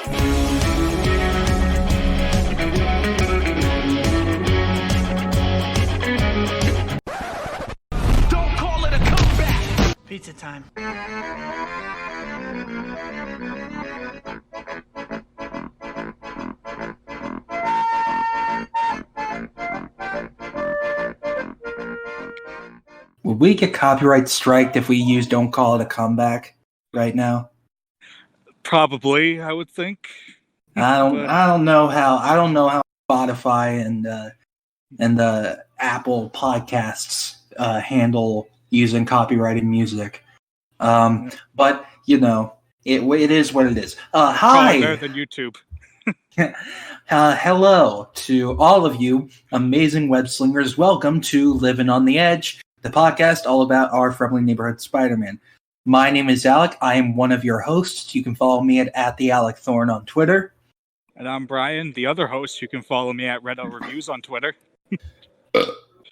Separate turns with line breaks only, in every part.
Don't call it a comeback. Pizza time.
Would we get copyright striked if we use "Don't Call It a Comeback" right now?
Probably, I would think.
I don't know how Spotify and Apple Podcasts handle using copyrighted music. But you know, it is what it is. Hi,
better than YouTube.
Hello to all of you, amazing web slingers. Welcome to Livin on the Edge, the podcast all about our friendly neighborhood Spider-Man. My name is Alec. I am one of your hosts. You can follow me at the Alec Thorne on Twitter.
And I'm Brian, the other host. You can follow me at Reddit Reviews on Twitter.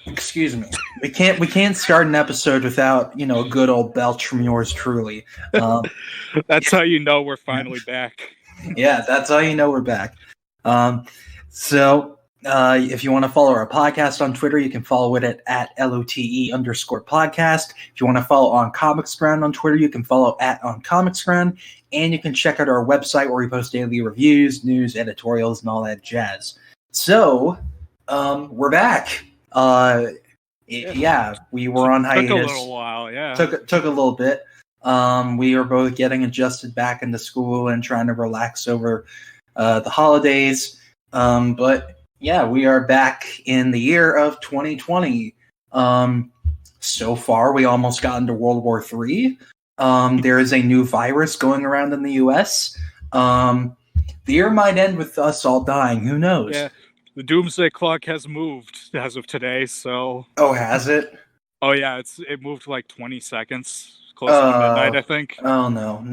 Excuse me. We can't start an episode without, a good old belch from yours truly.
That's how you know we're finally back.
Yeah, that's how you know we're back. So if you want to follow our podcast on Twitter, you can follow it at LOTE_podcast. If you want to follow On Comics Ground on Twitter, you can follow at On Comics Ground. And you can check out our website where we post daily reviews, news, editorials, and all that jazz. So, we're back. Yeah, we were on hiatus.
Took a little while, yeah.
Took a little bit. We are both getting adjusted back into school and trying to relax over the holidays. But yeah, we are back in the year of 2020. So far, we almost got into World War III. There is a new virus going around in the U.S. The year might end with us all dying. Who knows?
Yeah, the doomsday clock has moved as of today. So.
Oh, has it?
Oh yeah, it moved like 20 seconds, close to midnight, I think.
Oh no!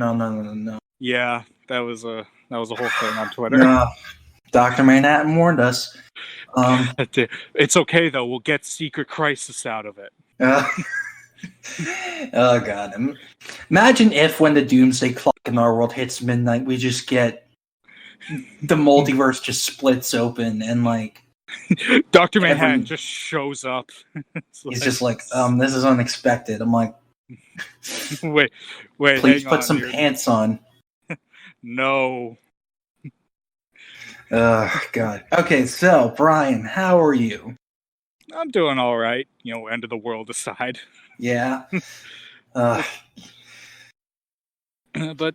Yeah, that was a whole thing on Twitter.
No. Dr. Manhattan warned us.
It's okay though. We'll get Secret Crisis out of it.
Oh god! Imagine if when the doomsday clock in our world hits midnight, we just get the multiverse just splits open and like
Dr. Manhattan just shows up.
He's just like, this is unexpected. I'm like,
wait,
please put some pants on.
No.
God. Okay, so Brian, how are you?
I'm doing all right. End of the world aside.
Yeah.
But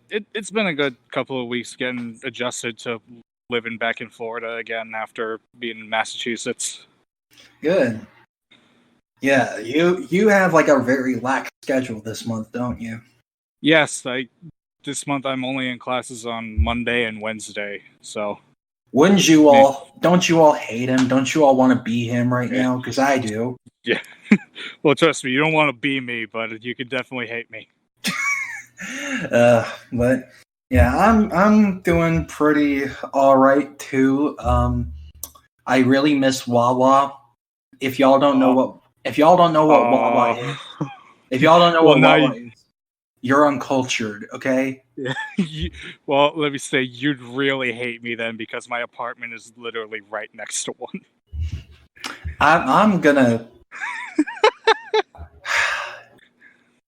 it's been a good couple of weeks getting adjusted to living back in Florida again after being in Massachusetts.
Good. Yeah, you have like a very lax schedule this month, don't you?
Yes, this month I'm only in classes on Monday and Wednesday, so...
Wouldn't you all? Don't you all hate him? Don't you all want to be him right now? Because I do.
Yeah. Well, trust me, you don't want to be me, but you could definitely hate me.
But yeah, I'm doing pretty all right too. I really miss Wawa. If y'all don't know what Wawa is, if y'all don't know what Wawa is, you're uncultured. Okay.
Yeah. Well, let me say, you'd really hate me then because my apartment is literally right next to one.
I'm gonna.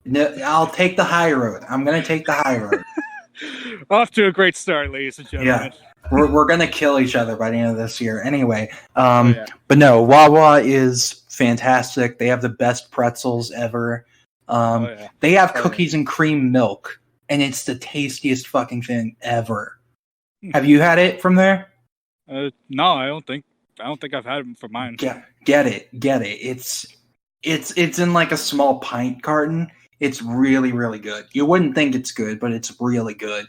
No, I'll take the high road. I'm gonna take the high road.
Off to a great start, ladies and gentlemen.
Yeah, we're gonna kill each other by the end of this year. Anyway, But no, Wawa is fantastic. They have the best pretzels ever. They have cookies and cream milk. And it's the tastiest fucking thing ever. Have you had it from there?
No, I don't think I've had it from mine.
Get it. It's in like a small pint carton. It's really, really good. You wouldn't think it's good, but it's really good.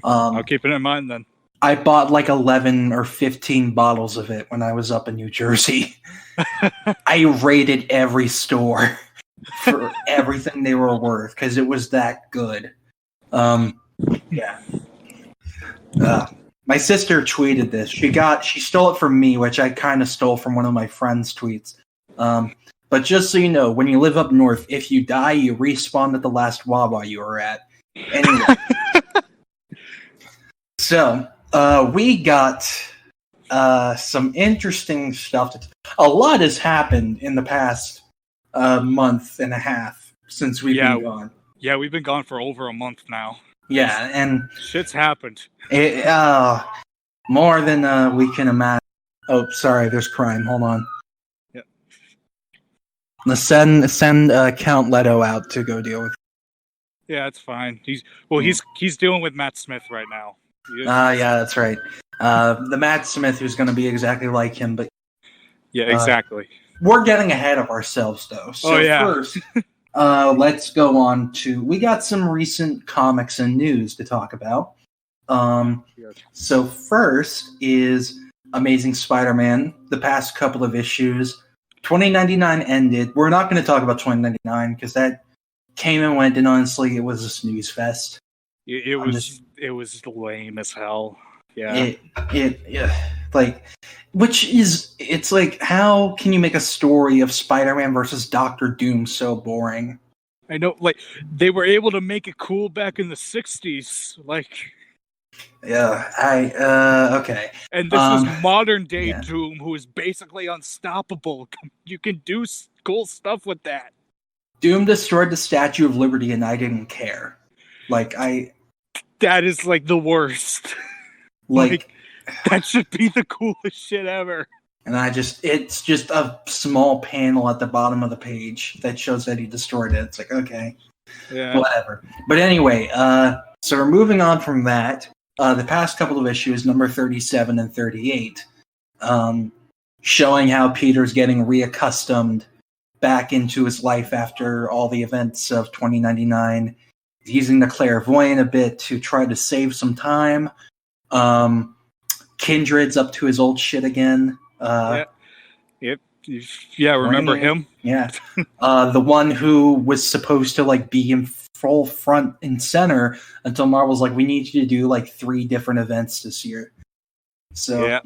I'll keep it in mind then.
I bought like 11 or 15 bottles of it when I was up in New Jersey. I raided every store for everything they were worth because it was that good. Yeah. My sister tweeted this. She stole it from me, which I kind of stole from one of my friend's tweets. But just so you know, when you live up north, if you die, you respawn at the last Wawa you were at. Anyway. So, we got some interesting stuff. A lot has happened in the past month and a half since we've been gone.
Yeah, we've been gone for over a month now.
Yeah, and
shit's happened.
More than we can imagine. Oh, sorry, there's crime. Hold on.
Yeah.
Let's send Count Leto out to go deal with it.
Yeah, it's fine. He's dealing with Matt Smith right now.
Yeah, that's right. The Matt Smith who's going to be exactly like him, but
yeah, exactly.
We're getting ahead of ourselves, though. So first, let's go on to... We got some recent comics and news to talk about. So first is Amazing Spider-Man. The past couple of issues. 2099 ended. We're not going to talk about 2099 because that came and went, and honestly, it was a snooze fest.
It was lame as hell. Yeah.
It's like, how can you make a story of Spider-Man versus Doctor Doom so boring?
I know, like, they were able to make it cool back in the 60s, like...
Yeah, okay.
And this was modern-day Doom, who is basically unstoppable. You can do cool stuff with that.
Doom destroyed the Statue of Liberty, and I didn't care.
That is, like, the worst. Like, that should be the coolest shit ever.
And it's just a small panel at the bottom of the page that shows that he destroyed it. It's like, okay.
Yeah.
Whatever. But anyway, so we're moving on from that. The past couple of issues, number 37 and 38, showing how Peter's getting reaccustomed back into his life after all the events of 2099, using the clairvoyant a bit to try to save some time. Kindred's up to his old shit again.
Remember him?
Yeah. The one who was supposed to be in full front and center until Marvel's like, we need you to do 3 different events this year. So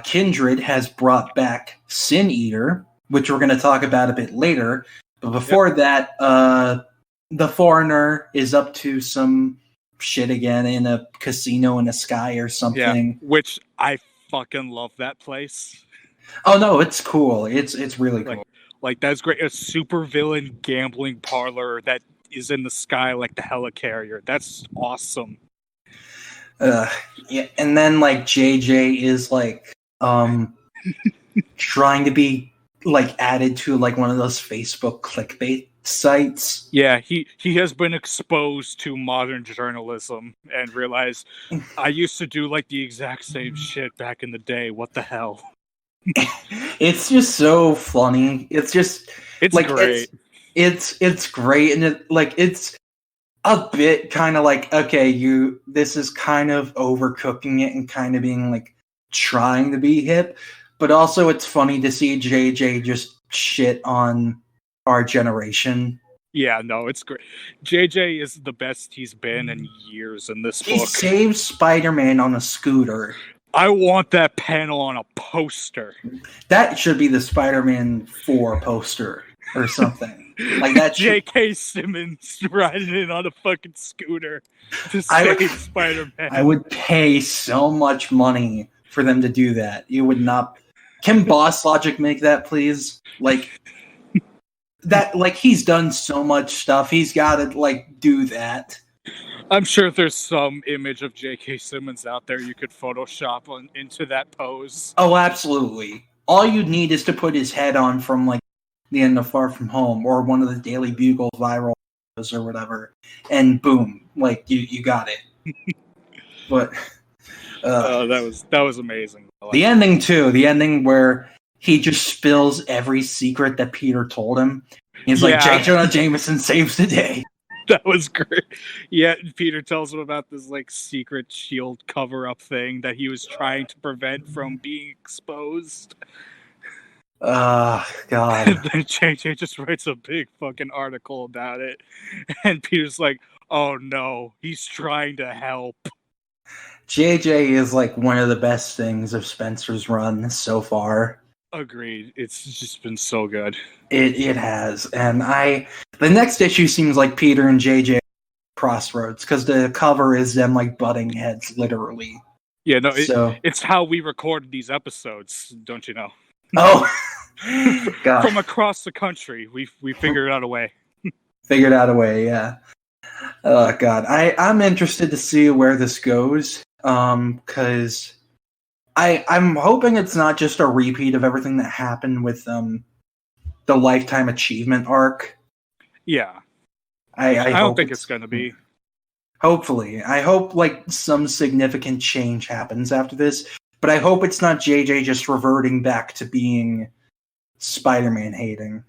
Kindred has brought back Sin Eater, which we're going to talk about a bit later. But before that, the Foreigner is up to some shit again in a casino in the sky or something.
Yeah, which I fucking love that place.
Oh no, it's cool. It's really cool.
Like that's great. A supervillain gambling parlor that is in the sky like the helicarrier. That's awesome.
Yeah, and then JJ is trying to be added to one of those Facebook clickbait sites.
Yeah, he has been exposed to modern journalism and realized I used to do the exact same shit back in the day. What the hell?
It's just so funny. It's great. It's great, and it's a bit kind of okay, this is kind of overcooking it and kind of being trying to be hip, but also it's funny to see JJ just shit on our generation.
Yeah, no, it's great. JJ is the best he's been in years in this book.
He saved Spider-Man on a scooter.
I want that panel on a poster.
That should be the Spider-Man 4 poster or something. That
J.K. Simmons riding in on a fucking scooter to save Spider-Man.
I would pay so much money for them to do that. You would not... Can Boss Logic make that, please? He's done so much stuff. He's got to, do that.
I'm sure there's some image of J.K. Simmons out there you could Photoshop into that pose.
Oh, absolutely. All you'd need is to put his head on from, the end of Far From Home or one of the Daily Bugle viral videos or whatever, and boom, you got it. But
that was amazing.
The ending too. The ending where he just spills every secret that Peter told him. He's J. Jonah Jameson saves the day.
That was great. Yeah, Peter tells him about this secret shield cover-up thing that he was trying to prevent from being exposed.
God.
And then JJ just writes a big fucking article about it. And Peter's like, oh no, he's trying to help.
JJ is one of the best things of Spencer's run so far.
Agreed. It's just been so good.
It has, and the next issue seems like Peter and JJ crossroads because the cover is them like butting heads, literally.
Yeah, no,
So
it's how we recorded these episodes, don't you know?
oh, God,
From across the country, we figured out a way.
figured out a way. Yeah. Oh God, I'm interested to see where this goes. Because I'm hoping it's not just a repeat of everything that happened with the Lifetime Achievement arc.
Yeah,
I
don't think it's gonna be.
Hopefully, I hope like some significant change happens after this, but I hope it's not JJ just reverting back to being Spider-Man hating.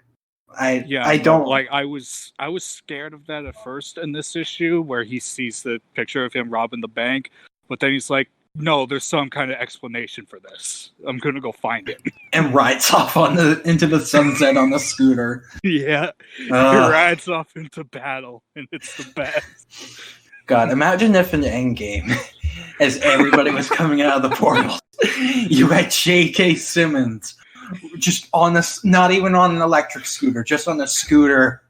I don't
like. I was scared of that at first in this issue, where he sees the picture of him robbing the bank, but then he's like, "No, there's some kind of explanation for this. I'm gonna go find it."
and rides off into the sunset on the scooter.
Yeah, he rides off into battle, and it's the best.
God, imagine if in Endgame, as everybody was coming out of the portal, you had J.K. Simmons just on this, not even on an electric scooter, just on a scooter,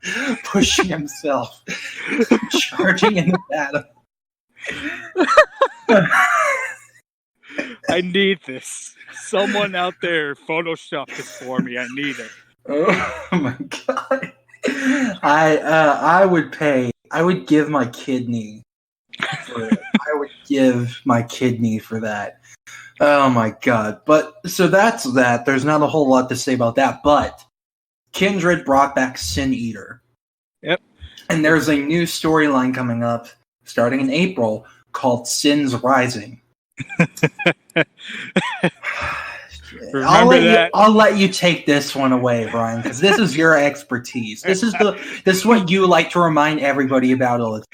pushing himself, charging into battle.
I need this. Someone out there Photoshop this for me. I need it.
Oh my God. I would pay. I would give my kidney for it. I would give my kidney for that. Oh my God. But so that's that. There's not a whole lot to say about that, but Kindred brought back Sin Eater.
Yep. And
there's a new storyline coming up starting in April called Sin's Rising. I'll let you take this one away, Brian, because this is your expertise. This is what you like to remind everybody about all the time.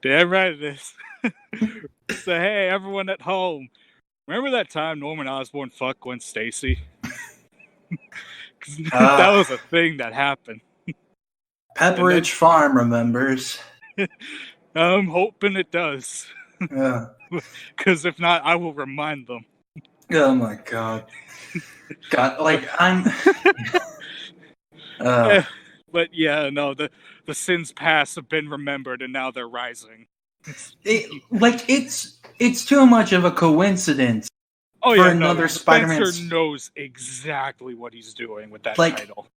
Damn right it is. So hey, everyone at home, remember that time Norman Osborn fucked Gwen Stacy? That was a thing that happened.
Pepperidge Farm remembers.
I'm hoping it does.
Yeah.
Because if not, I will remind them.
Oh my God. God, like I'm.
But yeah, no, the sins past have been remembered, and now they're rising.
It's too much of a coincidence. For another Spider-Man.
Spencer knows exactly what he's doing with that
like,
title.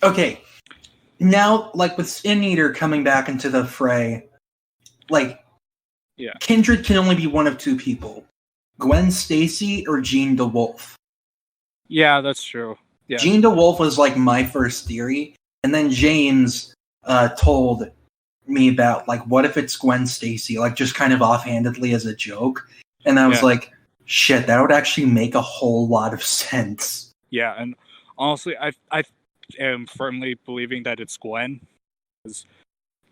Okay. Now, like with Sin Eater coming back into the fray, like,
yeah,
Kindred can only be one of two people: Gwen Stacy or Jean DeWolf.
Yeah, that's true. Yeah.
Jean DeWolf was like my first theory, and then James told me about like, what if it's Gwen Stacy, like just kind of offhandedly as a joke, and I was like, shit, that would actually make a whole lot of sense.
Yeah, and honestly, I am firmly believing that it's Gwen. Because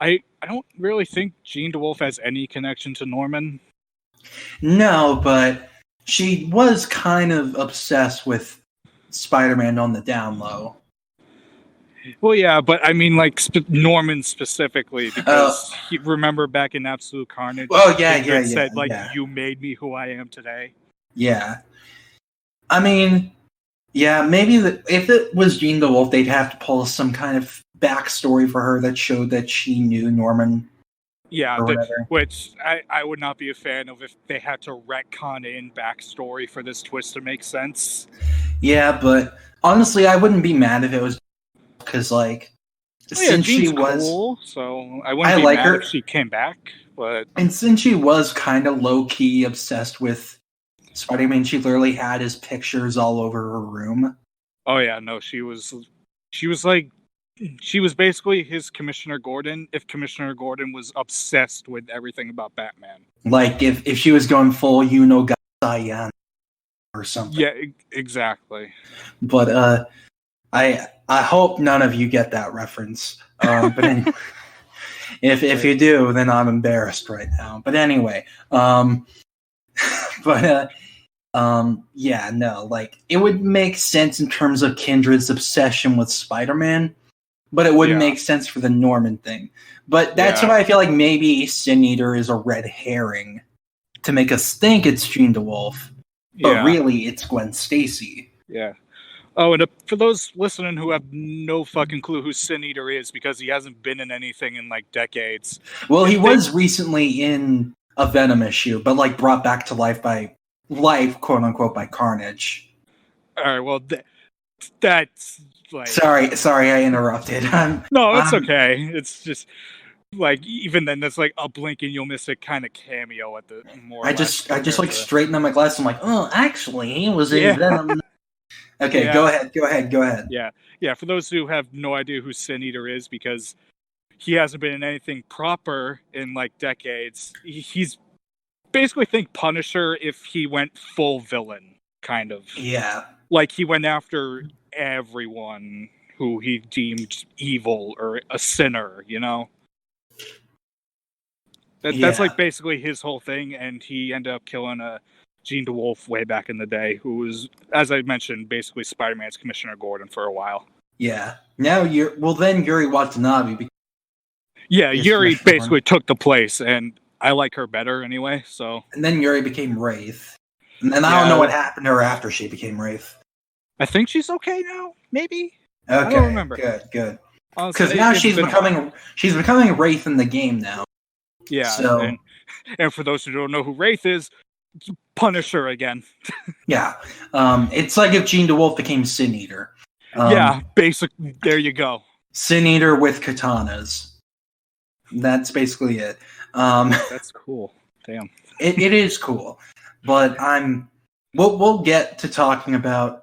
I don't really think Jean DeWolf has any connection to Norman.
No, but she was kind of obsessed with Spider-Man on the down low.
Well, yeah, but I mean, like, Norman specifically, because remember back in Absolute Carnage?
Oh, yeah.
Said, like, you made me who I am today.
Yeah. I mean, yeah, maybe if it was Jean DeWolf, they'd have to pull some kind of backstory for her that showed that she knew Norman.
Yeah, which I would not be a fan of if they had to retcon in backstory for this twist to make sense.
Yeah, but honestly, I wouldn't be mad if it was because, like, since she was
cool, so I wouldn't be mad if she came back. But
since she was kind of low key obsessed with Spider-Man, she literally had his pictures all over her room.
Oh yeah, no, she was basically his Commissioner Gordon if Commissioner Gordon was obsessed with everything about Batman.
Like if she was going full Cyan or something.
Yeah, exactly.
But I hope none of you get that reference. But anyway, if you do, then I'm embarrassed right now. But anyway, yeah, no, like it would make sense in terms of Kindred's obsession with Spider-Man, but it wouldn't make sense for the Norman thing. But that's why I feel like maybe Sin Eater is a red herring to make us think it's Jean DeWolf, but really it's Gwen Stacy.
Yeah. Oh, and for those listening who have no fucking clue who Sin Eater is because he hasn't been in anything in like decades.
Well, he was recently in a Venom issue, but like brought back to life, quote unquote, by Carnage.
All right, well, that's like...
Sorry, I interrupted.
No, it's okay. It's just like, even then, that's like a blink and you'll miss it kind of cameo at the more.
I just like straighten up my glasses. I'm like, oh, actually, he was in Venom. Okay,
Yeah.
Go ahead.
Yeah. For those who have no idea who Sin Eater is, because he hasn't been in anything proper in like decades, he's basically think Punisher if he went full villain, kind of.
Yeah.
Like he went after everyone who he deemed evil or a sinner, you know? That's like basically his whole thing, and he ended up killing Jean DeWolf way back in the day, who was, as I mentioned, basically Spider-Man's Commissioner Gordon for a while.
Yeah. Now then Yuri Watanabe.
Yuri basically took the place, and I like her better anyway, so...
And then Yuri became Wraith. And then I don't know what happened to her after she became Wraith.
I think she's okay now, maybe?
Okay,
I don't remember.
Good. Because now she's becoming Wraith in the game now.
Yeah,
so...
and for those who don't know who Wraith is, Punisher again.
Yeah. It's like if Jean DeWolf became Sin Eater.
Basically, there you go.
Sin Eater with katanas. That's basically it.
That's cool. Damn.
It is cool. But we'll get to talking about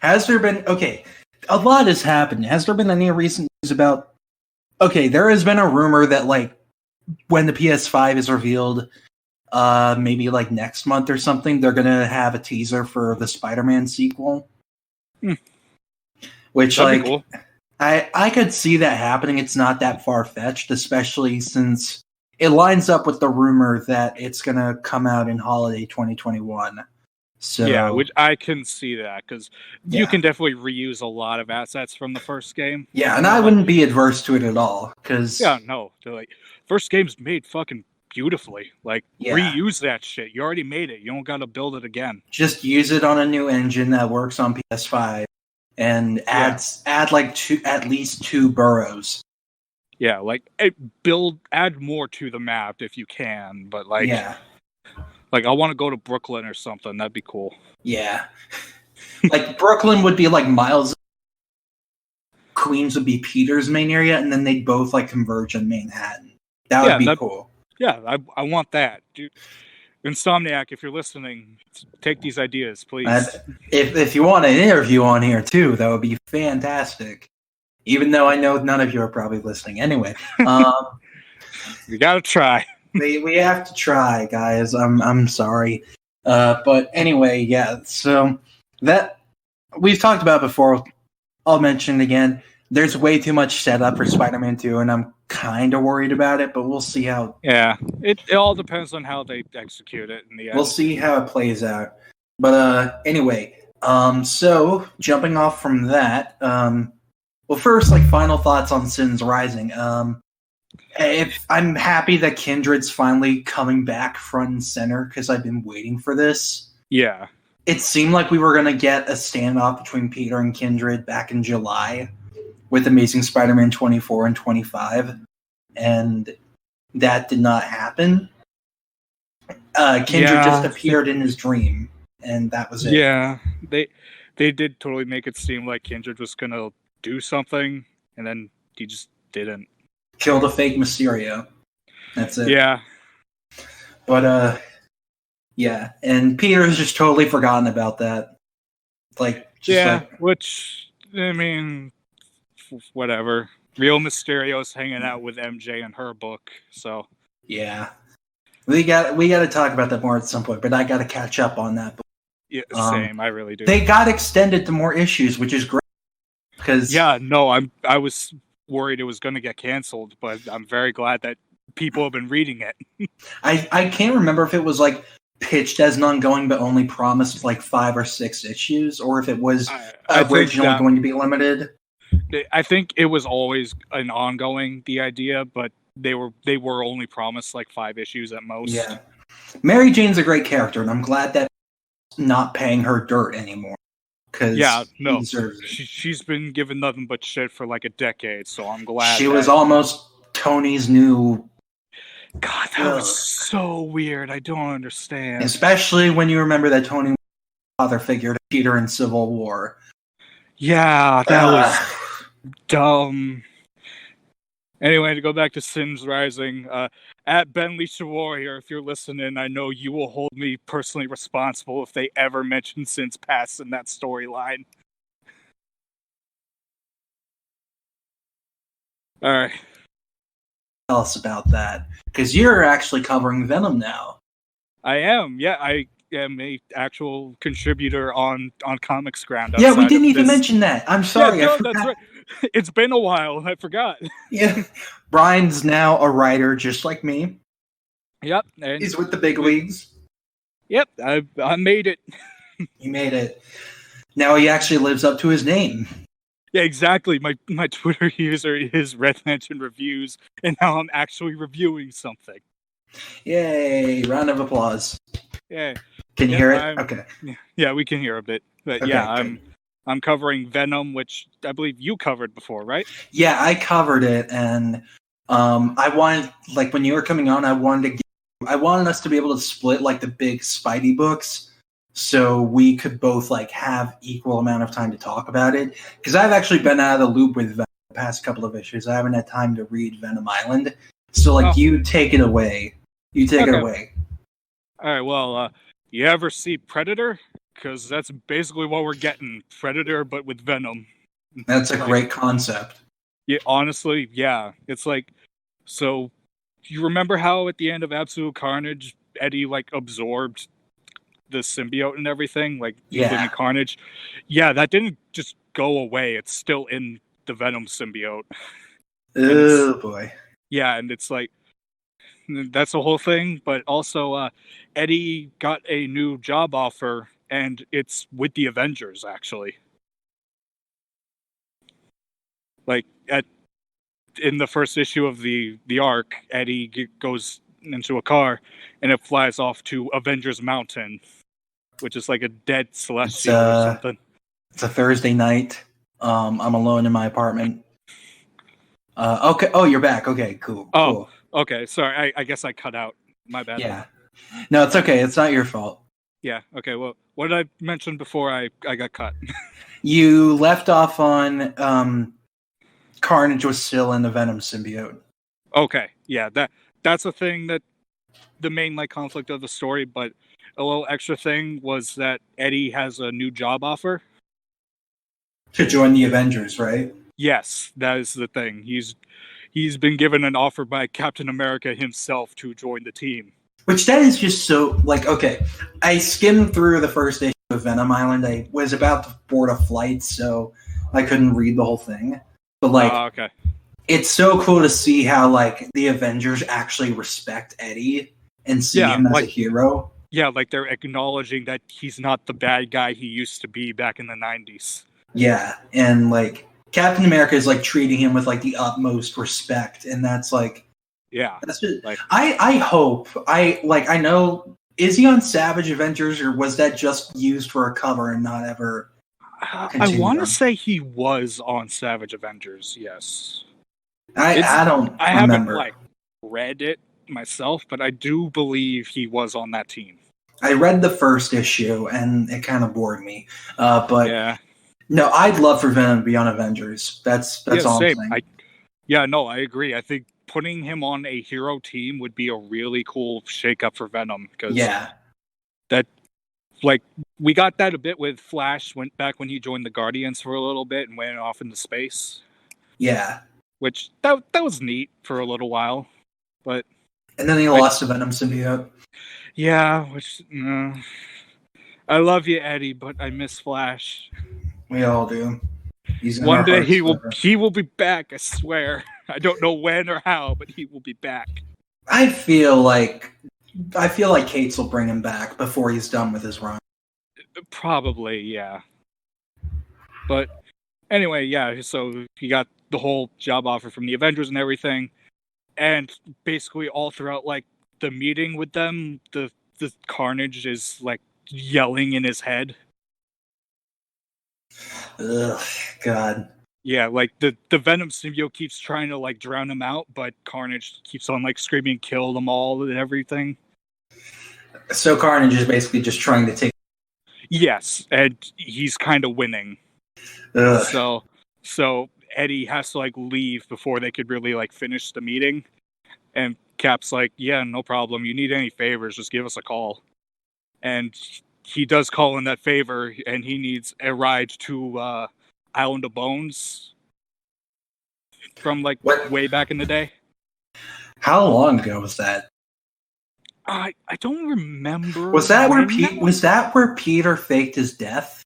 has there been a lot has happened. Has there been any recent news about there has been a rumor that like when the PS5 is revealed, maybe like next month or something, they're gonna have a teaser for the Spider-Man sequel. Which
that'd be cool.
I could see that happening. It's not that far-fetched, especially since it lines up with the rumor that it's gonna come out in holiday 2021. So
yeah, which I can see that, because you can definitely reuse a lot of assets from the first game.
Yeah, and I wouldn't be adverse to it at all, because
they're like, first game's made fucking beautifully. Like, reuse that shit. You already made it. You don't gotta build it again.
Just use it on a new engine that works on PS5, and add at least 2 boroughs.
Yeah, like add more to the map if you can, but like, like I want to go to Brooklyn or something. That'd be cool.
Yeah, like Brooklyn would be like Miles. Queens would be Peter's main area, and then they'd both like converge in Manhattan. That would be cool.
Yeah, I want that, dude. Insomniac, if you're listening, take these ideas, please.
If you want an interview on here too, that would be fantastic. Even though I know none of you are probably listening anyway.
We gotta try.
We have to try, guys. I'm sorry. But anyway, so that we've talked about before. I'll mention it again. There's way too much setup for Spider-Man 2, and I'm kind of worried about it, but we'll see how...
Yeah, it all depends on how they execute it in the end.
We'll see how it plays out. But anyway, so jumping off from that, well, first, like, final thoughts on Sins Rising. I'm happy that Kindred's finally coming back front and center, because I've been waiting for this.
Yeah.
It seemed like we were going to get a standoff between Peter and Kindred back in July with Amazing Spider-Man 24 and 25, and that did not happen. Kindred just appeared in his dream, and that was it.
Yeah, they did totally make it seem like Kindred was going to do something, and then he just didn't.
Killed a fake Mysterio. That's it.
Yeah.
But, and Peter's just totally forgotten about that.
Which, I mean, whatever. Real Mysterio's hanging out with MJ in her book, so.
Yeah. We got to talk about that more at some point, but I got to catch up on that book.
Yeah, same, I really do.
They got extended to more issues, which is great.
I was worried it was going to get canceled, but I'm very glad that people have been reading it.
I can't remember if it was like pitched as an ongoing but only promised like 5 or 6 issues, or if it was originally going to be limited.
I think it was always an ongoing, the idea, but they were only promised like 5 issues at most.
Yeah. Mary Jane's a great character, and I'm glad that not paying her dirt anymore. because
Yeah,
he
no.
deserves it.
She's been given nothing but shit for like a decade, so I'm glad.
She was almost Tony's new.
God, that was so weird. I don't understand.
Especially when you remember that Tony was a father figure to Peter in Civil War.
Yeah, that was dumb. Anyway, to go back to Sins Rising, at Bentley Warrior, if you're listening, I know you will hold me personally responsible if they ever mention Sins Past in that storyline. Alright.
Tell us about that. Because you're actually covering Venom now.
I am, yeah, I am a actual contributor on Comics Ground.
Yeah, we didn't even mention that. I'm sorry,
yeah,
I
no,
forgot.
that's right. It's been a while, I forgot.
Yeah, Brian's now a writer just like me.
Yep. And
he's with the big leagues.
Yep, I made it.
He made it. Now he actually lives up to his name.
Yeah, exactly. My Twitter user is Red Lantern Reviews, and now I'm actually reviewing something.
Yay! Round of applause.
Yeah.
Can you hear it? Okay.
Yeah, we can hear a bit. But
okay,
yeah, I'm covering Venom, which I believe you covered before, right?
Yeah, I covered it, and I wanted, like, when you were coming on, I wanted us to be able to split like the big Spidey books, so we could both like have equal amount of time to talk about it. Because I've actually been out of the loop with Venom the past couple of issues. I haven't had time to read Venom Island. So like, you take it away. You take it away.
All right. Well, you ever see Predator? Because that's basically what we're getting. Predator, but with Venom.
That's a great concept.
Yeah, honestly, yeah. It's like, so you remember how at the end of Absolute Carnage, Eddie like absorbed the symbiote and everything, like Living Carnage? Yeah, that didn't just go away. It's still in the Venom symbiote.
Oh boy.
Yeah, and it's like, that's the whole thing. But also, Eddie got a new job offer, and it's with the Avengers, actually. Like, in the first issue of the arc, Eddie goes into a car, and it flies off to Avengers Mountain, which is like a dead celestial or something.
It's a Thursday night. I'm alone in my apartment. Okay. Oh, you're back. Okay, cool.
Oh, okay. Sorry, I guess I cut out. My bad.
Yeah. No, it's okay. It's not your fault.
Yeah. Okay. Well, what did I mention before I got cut?
You left off on Carnage was still in the Venom symbiote.
Okay. Yeah. That's a thing that the main like conflict of the story, but a little extra thing was that Eddie has a new job offer
To join the Avengers, right?
Yes, that is the thing. He's been given an offer by Captain America himself to join the team.
Which that is just so, like, okay. I skimmed through the first issue of Venom Island. I was about to board a flight, so I couldn't read the whole thing. But like,
okay.
It's so cool to see how like the Avengers actually respect Eddie and see him as a hero.
Yeah, like they're acknowledging that he's not the bad guy he used to be back in the 90s.
Yeah, and like Captain America is like treating him with like the utmost respect, and that's like,
yeah,
that's just,
like,
I hope I know, is he on Savage Avengers, or was that just used for a cover and not ever?
I want to say he was on Savage Avengers. Yes,
I don't.
I
remember.
haven't like read it myself, but I do believe he was on that team.
I read the first issue and it kind of bored me, but
yeah.
No, I'd love for Venom to be on Avengers. That's all
same.
I'm saying.
I agree. I think putting him on a hero team would be a really cool shakeup for Venom, because that, like, we got that a bit with Flash when he joined the Guardians for a little bit and went off into space.
Yeah,
which that was neat for a little while, but
and then he lost the Venom symbiote.
Yeah, which I love you, Eddie, but I miss Flash.
We all do.
One day he will be back, I swear. I don't know when or how, but he will be back.
I feel like Cates will bring him back before he's done with his run.
Probably, yeah. But anyway, yeah, so he got the whole job offer from the Avengers and everything, and basically all throughout like the meeting with them, the Carnage is like yelling in his head.
Ugh, God.
Yeah, like the Venom symbiote keeps trying to like drown him out, but Carnage keeps on like screaming, "Kill them all" and everything.
So Carnage is basically just trying to take.
Yes, and he's kind of winning.
Ugh.
So Eddie has to like leave before they could really like finish the meeting. And Cap's like, "Yeah, no problem. You need any favors, just give us a call." And he does call in that favor, and he needs a ride to Island of Bones from like
What?
way back in the day.
How long ago was that?
I don't remember.
Was that where
when
Was that where Peter faked his death?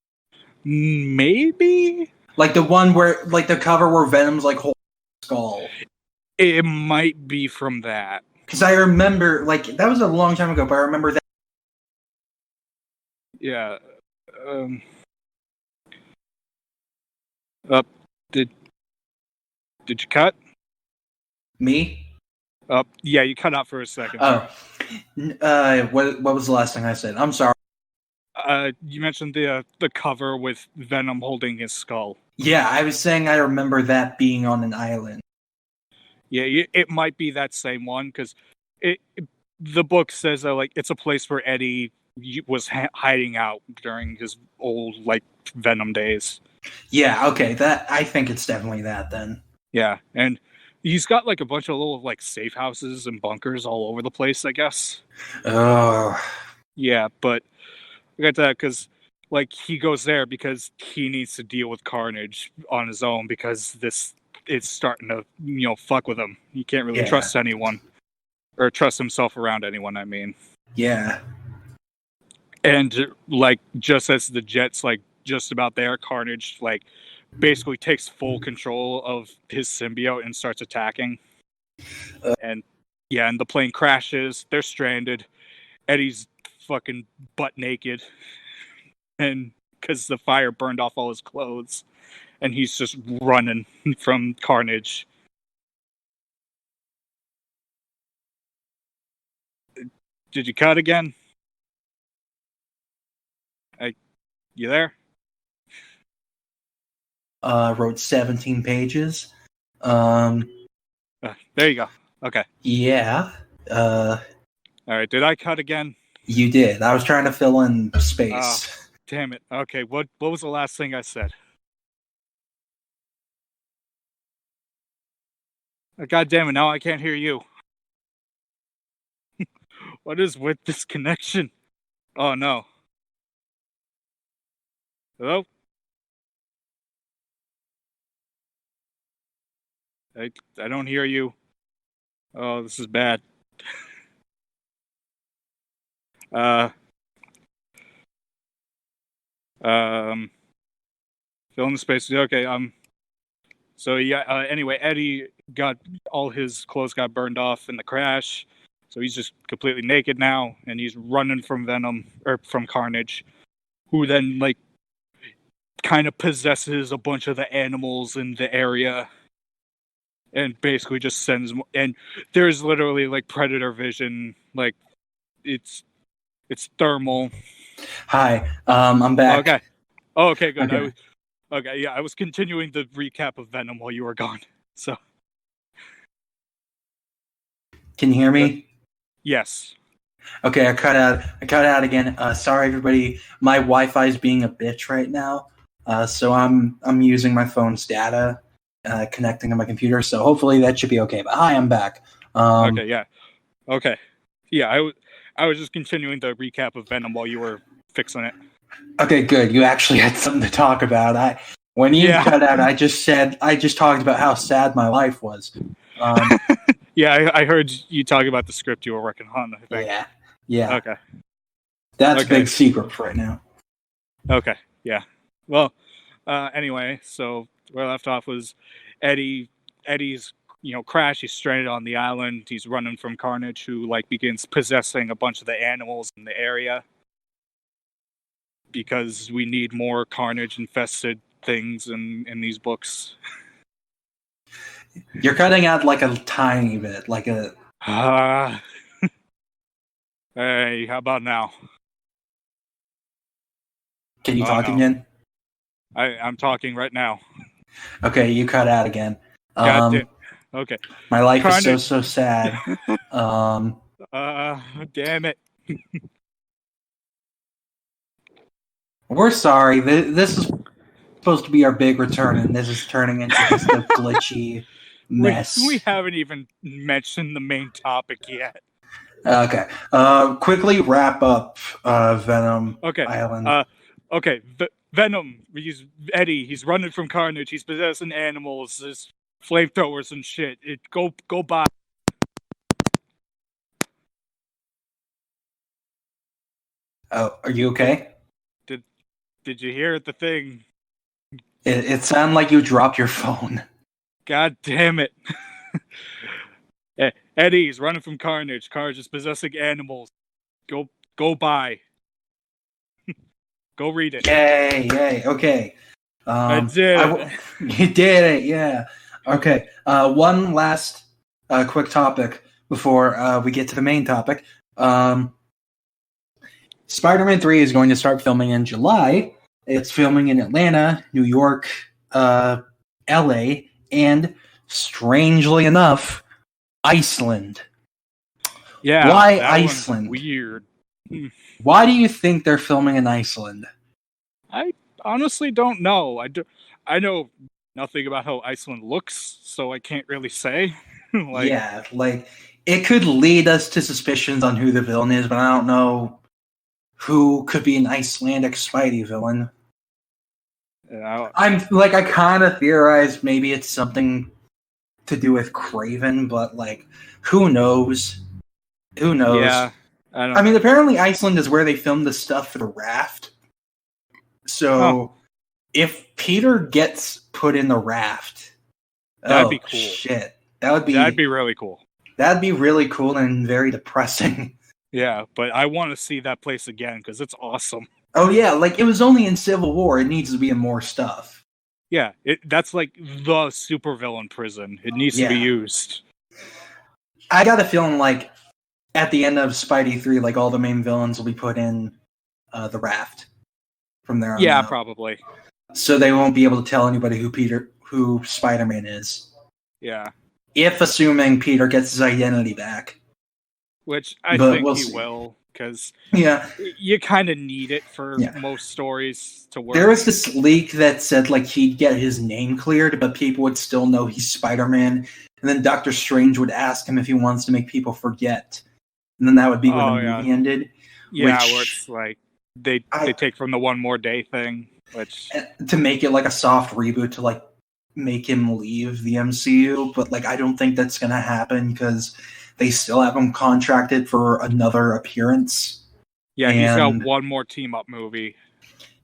Maybe
Like the one where, like the cover where Venom's like holding his skull.
it might be from that.
Because I remember, like that was a long time ago, but I remember that.
Yeah. Up. Did you cut?
Me?
Yeah, you cut out for a second.
Oh. What was the last thing I said? I'm sorry.
You mentioned the cover with Venom holding his skull.
Yeah, I was saying I remember that being on an island.
Yeah, it might be that same one because the book says that like it's a place where Eddie was hiding out during his old like Venom days.
Yeah, okay, that I think it's definitely that then.
Yeah, and he's got like a bunch of little like safe houses and bunkers all over the place, I guess.
Oh.
Yeah, but I got that because like he goes there because he needs to deal with Carnage on his own because it's starting to fuck with him. He can't really trust anyone or trust himself around anyone. I mean,
yeah.
And like just as the Jet's like just about there, Carnage like basically takes full control of his symbiote and starts attacking. And the plane crashes. They're stranded. Eddie's fucking butt naked, and because the fire burned off all his clothes, and he's just running from Carnage. Did you cut again? You there?
Wrote 17 pages.
There you go. Okay.
Yeah.
All right. Did I cut again?
You did. I was trying to fill in space.
Damn it. Okay. What was the last thing I said? God damn it. Now I can't hear you. What is with this connection? Oh no. Hello? I don't hear you. Oh, this is bad. Fill in the space. Okay, so yeah, anyway, Eddie got all his clothes got burned off in the crash. So he's just completely naked now, and he's running from Venom or from Carnage, who then like kind of possesses a bunch of the animals in the area, and basically just sends. And there's literally like predator vision, like it's thermal.
Hi, I'm back.
Okay. Oh, okay, good.
Okay.
I was continuing the recap of Venom while you were gone. So.
Can you hear me?
Yes.
Okay, I cut out again. Sorry, everybody. My Wi-Fi is being a bitch right now, so I'm using my phone's data, connecting to my computer. So hopefully that should be okay. But hi, I'm back.
Okay. Yeah. Okay. Yeah. I was just continuing the recap of Venom while you were fixing it.
Okay, good. You actually had something to talk about. When you cut out, I just talked about how sad my life was.
Yeah, I heard you talking about the script you were working on, I think.
Yeah.
Okay.
That's a big secret for right now.
Okay, yeah. Well, anyway, so where I left off was Eddie's, crash. He's stranded on the island. He's running from Carnage, who, like, begins possessing a bunch of the animals in the area. Because we need more Carnage-infested things in these books.
You're cutting out like a tiny bit, like a.
Hey, how about now?
Can you talk again?
I'm talking right now.
Okay, you cut out again.
God damn. Okay.
My life is
Carnage.
so sad.
Damn it.
We're sorry. This is supposed to be our big return, and this is turning into just a glitchy mess.
We haven't even mentioned the main topic yet.
Okay. Quickly wrap up Venom Island.
Okay. Venom. Eddie. He's running from Carnage. He's possessing animals. There's flamethrowers and shit. Go by.
Oh, are you okay?
Did you hear the thing?
It sounded like you dropped your phone.
God damn it. Eddie's running from Carnage. Carnage is possessing animals. Go by. Go read it.
Yay. Okay.
I did.
You did it, yeah. Okay. One last quick topic before we get to the main topic. Spider-Man 3 is going to start filming in July. It's filming in Atlanta, New York, LA, and strangely enough, Iceland.
Yeah.
Why Iceland?
Weird.
Why do you think they're filming in Iceland?
I honestly don't know. I know nothing about how Iceland looks, so I can't really say.
It could lead us to suspicions on who the villain is, but I don't know who could be an Icelandic Spidey villain. I kind of theorized maybe it's something to do with Kraven, but who knows? Who knows?
Yeah,
I mean, apparently Iceland is where they filmed the stuff for the raft. So if Peter gets put in the raft,
that'd be cool.
Shit, that'd be
really cool.
That'd be really cool and very depressing.
Yeah, but I want to see that place again because it's awesome.
Oh yeah, it was only in Civil War. It needs to be in more stuff.
Yeah, that's the supervillain prison. It needs to be used.
I got a feeling at the end of Spidey 3, all the main villains will be put in the raft from there on.
Yeah,
out.
Probably.
So they won't be able to tell anybody who Spider-Man is.
Yeah.
If assuming Peter gets his identity back.
Which I think he will, because you kind of need it for most stories to work.
There was this leak that said he'd get his name cleared, but people would still know he's Spider-Man. And then Doctor Strange would ask him if he wants to make people forget. And then that would be when the movie ended.
Yeah, where it's they take from the one more day thing. Which
to make it a soft reboot to make him leave the MCU. But I don't think that's going to happen because they still have him contracted for another appearance.
Yeah, he's got one more team-up movie.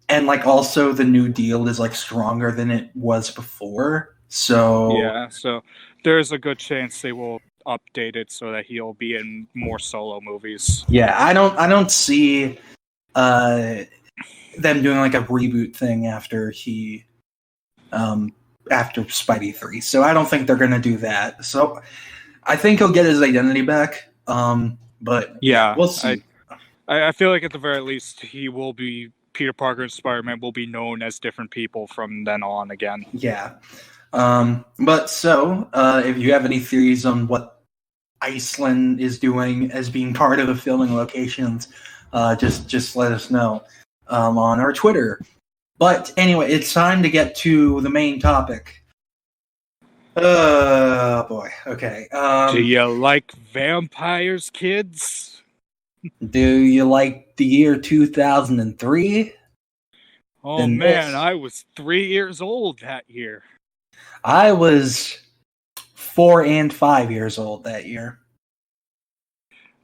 And, also, the New Deal is, stronger than it was before. So...
Yeah, so there's a good chance they will update it so that he'll be in more solo movies.
Yeah, I don't see them doing, a reboot thing after after Spidey 3. So I don't think they're going to do that. So... I think he'll get his identity back, but we'll see.
I feel like at the very least he will be Peter Parker and Spider-Man will be known as different people from then on again.
Yeah, but if you have any theories on what Iceland is doing as being part of the filming locations, just let us know on our Twitter. But anyway, it's time to get to the main topic. Oh boy. Okay.
Do you like vampires, kids?
Do you like the year 2003?
Oh man, I was 3 years old that year.
I was 4 and 5 years old that year.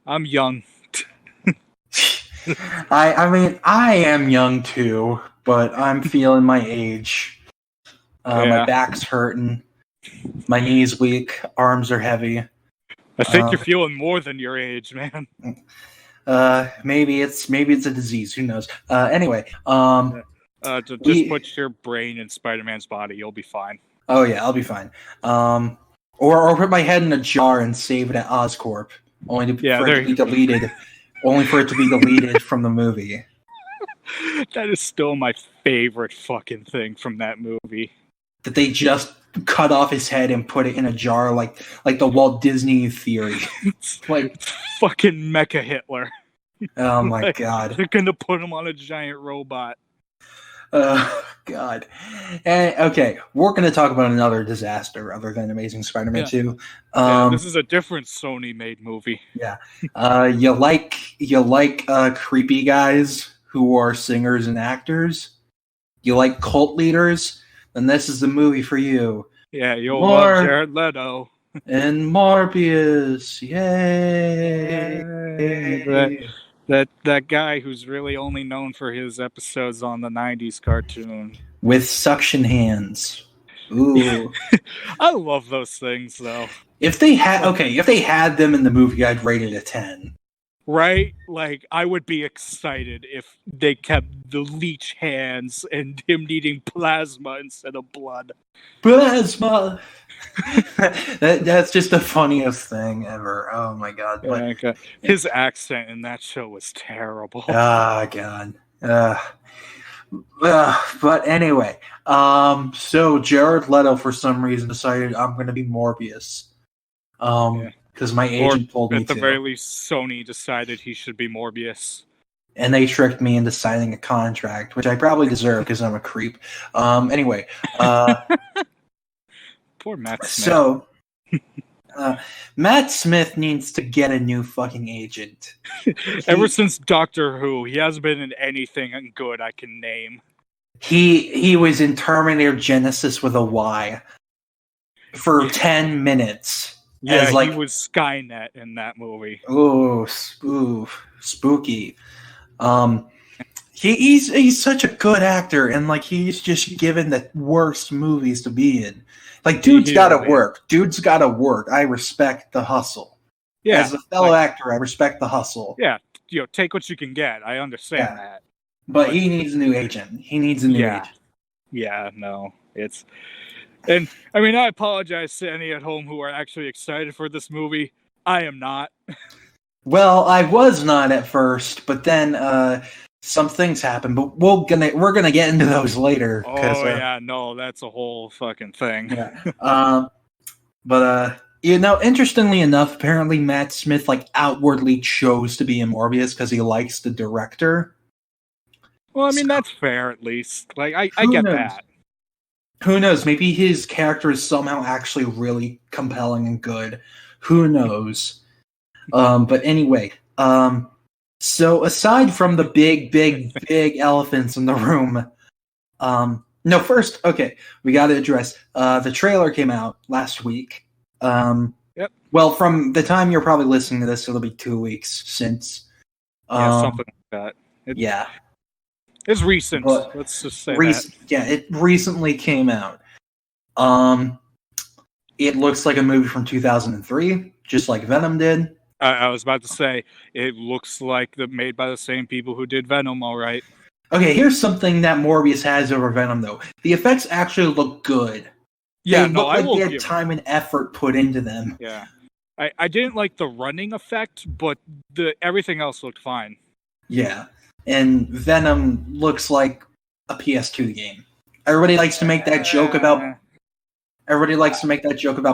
I'm young.
I am young too, but I'm feeling my age. My back's hurting. My knees weak, arms are heavy.
I think you're feeling more than your age, man.
Maybe it's a disease. Who knows? Anyway,
just put your brain in Spider-Man's body. You'll be fine.
Oh yeah, I'll be fine. Or put my head in a jar and save it at Oscorp, only for it to be deleted. Only for it to be deleted from the movie.
That is still my favorite fucking thing from that movie.
That they just cut off his head and put it in a jar, like the Walt Disney theory. Like,
It's fucking Mecha Hitler.
oh my
Like,
god.
They're gonna put him on a giant robot.
God. And, okay, we're going to talk about another disaster other than Amazing Spider-Man 2.
This is a different Sony-made movie.
Yeah. You like creepy guys who are singers and actors? You like cult leaders? Then this is the movie for you.
Yeah, you'll love Jared Leto.
And Morbius. Yay!
That guy who's really only known for his episodes on the 90s cartoon.
With suction hands. Ooh.
I love those things, though.
If they had them in the movie, I'd rate it a 10.
Right? Like, I would be excited if they kept the leech hands and him needing plasma instead of blood.
Plasma! That's just the funniest thing ever. Oh my god. But,
his accent in that show was terrible.
Ah, god. But anyway, so Jared Leto for some reason decided I'm going to be Morbius. Because my agent told me to.
At the very least, Sony decided he should be Morbius.
And they tricked me into signing a contract, which I probably deserve because I'm a creep. Anyway.
Poor Matt Smith.
So, Matt Smith needs to get a new fucking agent.
Ever since Doctor Who, he hasn't been in anything good I can name.
He was in Terminator Genesis with a Y for 10 minutes.
Yeah, he was Skynet in that movie.
Oh, spooky. He's such a good actor, and like he's just given the worst movies to be in. Like, dude's got to work. Dude's got to work. I respect the hustle. Yeah, as a fellow actor, I respect the hustle.
Yeah, take what you can get. I understand that.
But he needs a new agent. He needs a new agent.
Yeah, no, and I mean, I apologize to any at home who are actually excited for this movie. I am not.
Well, I was not at first, but then some things happened. But we're gonna get into those later.
No, that's a whole fucking thing.
Yeah. But interestingly enough, apparently Matt Smith outwardly chose to be in Morbius because he likes the director.
Well, I mean, that's fair at least. Like, I get that.
Who knows? Maybe his character is somehow actually really compelling and good. Who knows? But anyway, so aside from the big elephants in the room, we got to address the trailer came out last week.
Yep.
Well, from the time you're probably listening to this, it'll be 2 weeks since.
Something like that. It's recent. Let's just say that.
Yeah, it recently came out. It looks like a movie from 2003, just like Venom did.
I was about to say, it looks like made by the same people who did Venom, all right.
Okay, here's something that Morbius has over Venom, though. The effects actually look good.
Yeah,
they look like they had time and effort put into them.
Yeah. I didn't like the running effect, but everything else looked fine.
Yeah. And Venom looks like a PS2 game. Everybody likes to make that joke about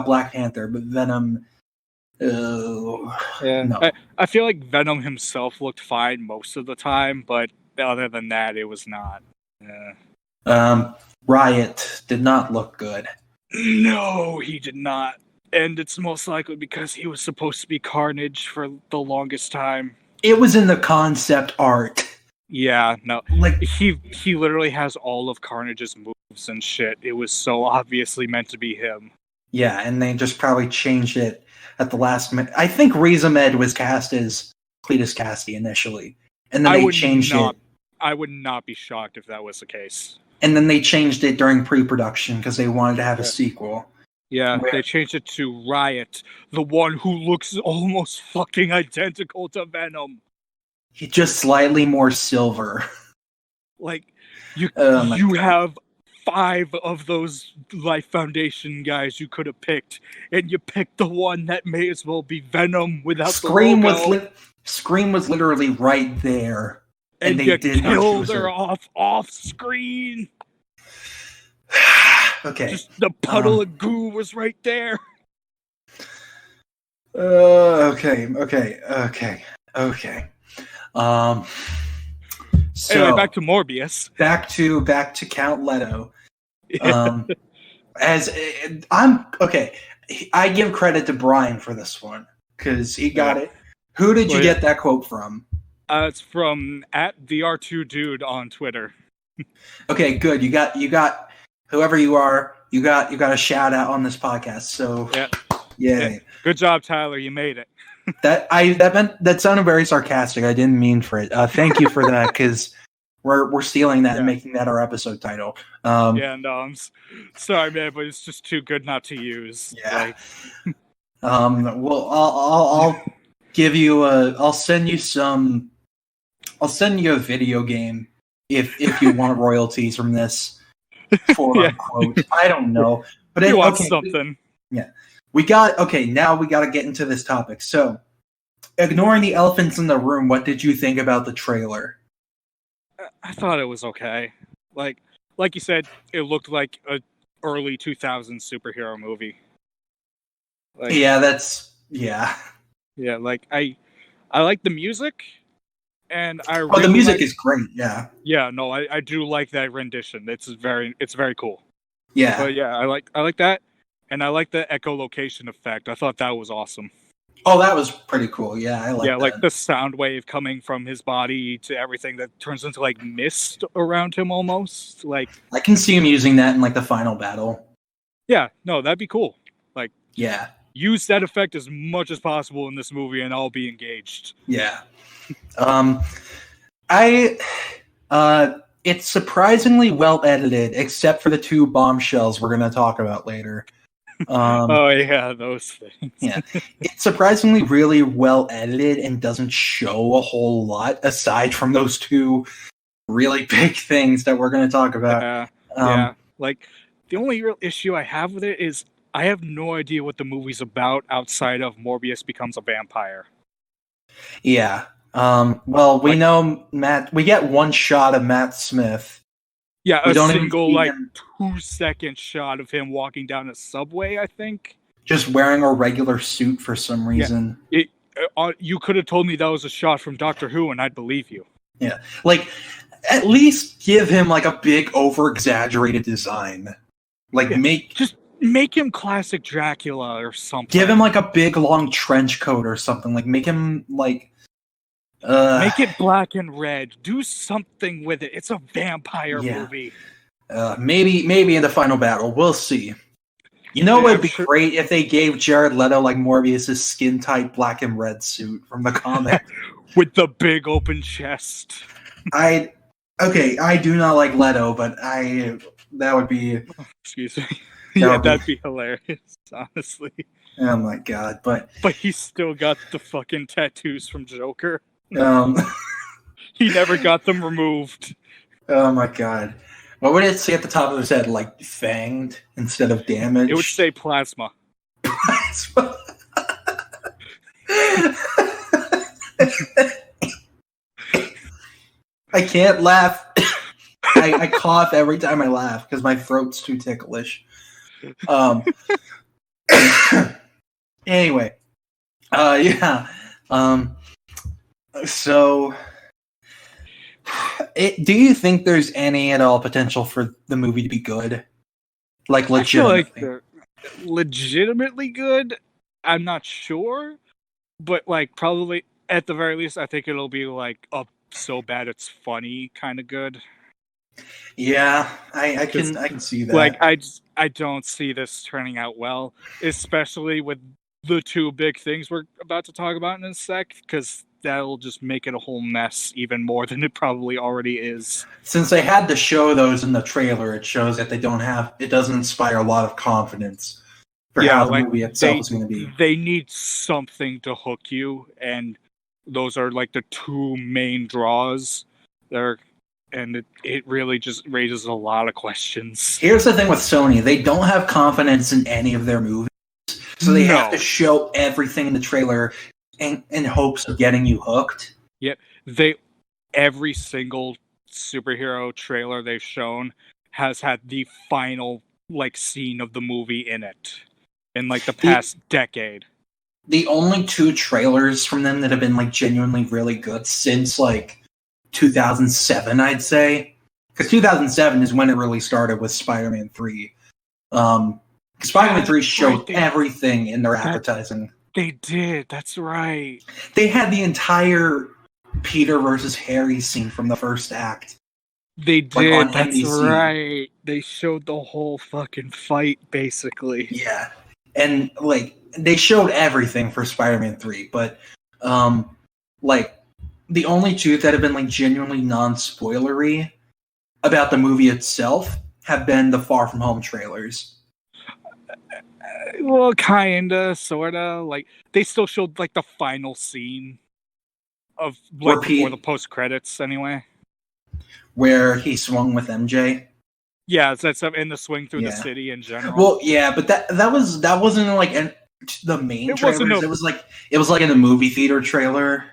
Black Panther, but Venom. No.
I feel like Venom himself looked fine most of the time, but other than that, it was not.
Riot did not look good.
No, he did not, and it's most likely because he was supposed to be Carnage for the longest time.
It was in the concept art.
Yeah, no. Like, he literally has all of Carnage's moves and shit. It was so obviously meant to be him.
Yeah, and they just probably changed it at the last minute. I think Riz Ahmed was cast as Cletus Kasady initially. And then they changed it.
I would not be shocked if that was the case.
And then they changed it during pre-production because they wanted to have a sequel.
Yeah, they changed it to Riot, the one who looks almost fucking identical to Venom.
He's just slightly more silver.
Like, you have 5 of those Life Foundation guys you could have picked, and you picked the one that may as well be Venom without the logo.
Scream was literally right there.
And
they
you
did not
killed
choose
her
her.
off screen.
Okay.
Just the puddle of goo was right there.
Okay. So
Anyway, back to Morbius.
back to Count Leto.
Yeah.
As I'm okay, I give credit to Brian for this one because he got it. Who did you get that quote from?
It's from @VR2Dude on Twitter.
Okay, good. You got whoever you are. You got a shout out on this podcast. So yeah.
Good job, Tyler. You made it.
That sounded very sarcastic. I didn't mean for it. Thank you for that because we're stealing that and making that our episode title.
Sorry, man, but it's just too good not to use.
Yeah. Well, I'll give you I'll send you a video game if you want royalties from this, quote unquote. I don't know, but
you want something.
Yeah. Now we got to get into this topic. So, ignoring the elephants in the room, what did you think about the trailer?
I thought it was okay. Like you said, it looked like a early 2000s superhero movie.
Yeah.
Like I like the music, and
the music is great. Yeah.
Yeah. No, I do like that rendition. It's very cool.
Yeah.
But yeah, I like that. And I like the echolocation effect. I thought that was awesome.
Oh, that was pretty cool. Yeah, I like that.
Yeah, like the sound wave coming from his body to everything that turns into like mist around him almost. Like
I can see him using that in like the final battle.
Yeah, no, that'd be cool. Like
yeah.
Use that effect as much as possible in this movie and I'll be engaged.
Yeah. It's surprisingly well edited, except for the two bombshells we're going to talk about later.
Oh yeah, those things.
Yeah, it's surprisingly really well edited and doesn't show a whole lot aside from those two really big things that we're going to talk about.
Yeah, like the only real issue I have with it is I have no idea what the movie's about outside of Morbius becomes a vampire.
Yeah. Well, we know Matt. We get one shot of Matt Smith.
Yeah, a single, 2-second shot of him walking down a subway, I think.
Just wearing a regular suit for some reason.
Yeah. You could have told me that was a shot from Doctor Who, and I'd believe you.
Yeah. Like, at least give him, like, a big, over-exaggerated design. Like,
make him classic Dracula or something.
Give him, like, a big, long trench coat or something. Like, make him, like...
make it black and red. Do something with it. It's a vampire movie.
Maybe in the final battle. We'll see. You know what would be great if they gave Jared Leto like Morbius' skin tight black and red suit from the comic.
With the big open chest.
I do not like Leto, but that would be
excuse me. That'd be hilarious, honestly.
Oh my god, but
he's still got the fucking tattoos from Joker. He never got them removed.
Oh my god. What would it say at the top of his head? Like fanged instead of damaged?
It would say plasma.
Plasma. I can't laugh. I cough every time I laugh because my throat's too ticklish. Anyway. Yeah. So, do you think there's any at all potential for the movie to be good? Like legitimately?
Legitimately good? I'm not sure, but like probably at the very least, I think it'll be like so bad it's funny kind of good.
Yeah, I can see that.
Like I don't see this turning out well, especially with the two big things we're about to talk about in a sec, because that'll just make it a whole mess even more than it probably already is.
Since they had to show those in the trailer, it shows that it doesn't inspire a lot of confidence for how the movie itself is going to be.
They need something to hook you, and those are like the two main draws there, and it really just raises a lot of questions.
Here's the thing with Sony. They don't have confidence in any of their movies, so they have to show everything in the trailer in hopes of getting you hooked.
Yeah, they every single superhero trailer they've shown has had the final like scene of the movie in it in like the past decade.
The only two trailers from them that have been like genuinely really good since like 2007, I'd say, because 2007 is when it really started with Spider-Man 3. Spider-Man 3 showed everything in their advertising.
They did. That's right.
They had the entire Peter versus Harry scene from the first act.
They did. Like, that's NBC. Right. They showed the whole fucking fight, basically.
Yeah, and like they showed everything for Spider-Man 3, but like the only two that have been like genuinely non-spoilery about the movie itself have been the Far From Home trailers.
Well, kinda, sorta. Like they still showed like the final scene of like before the post credits, anyway,
where he swung with MJ.
Yeah, that's in the swing through the city in general.
Well, yeah, but that wasn't like the main trailers. It was like in the movie theater trailer.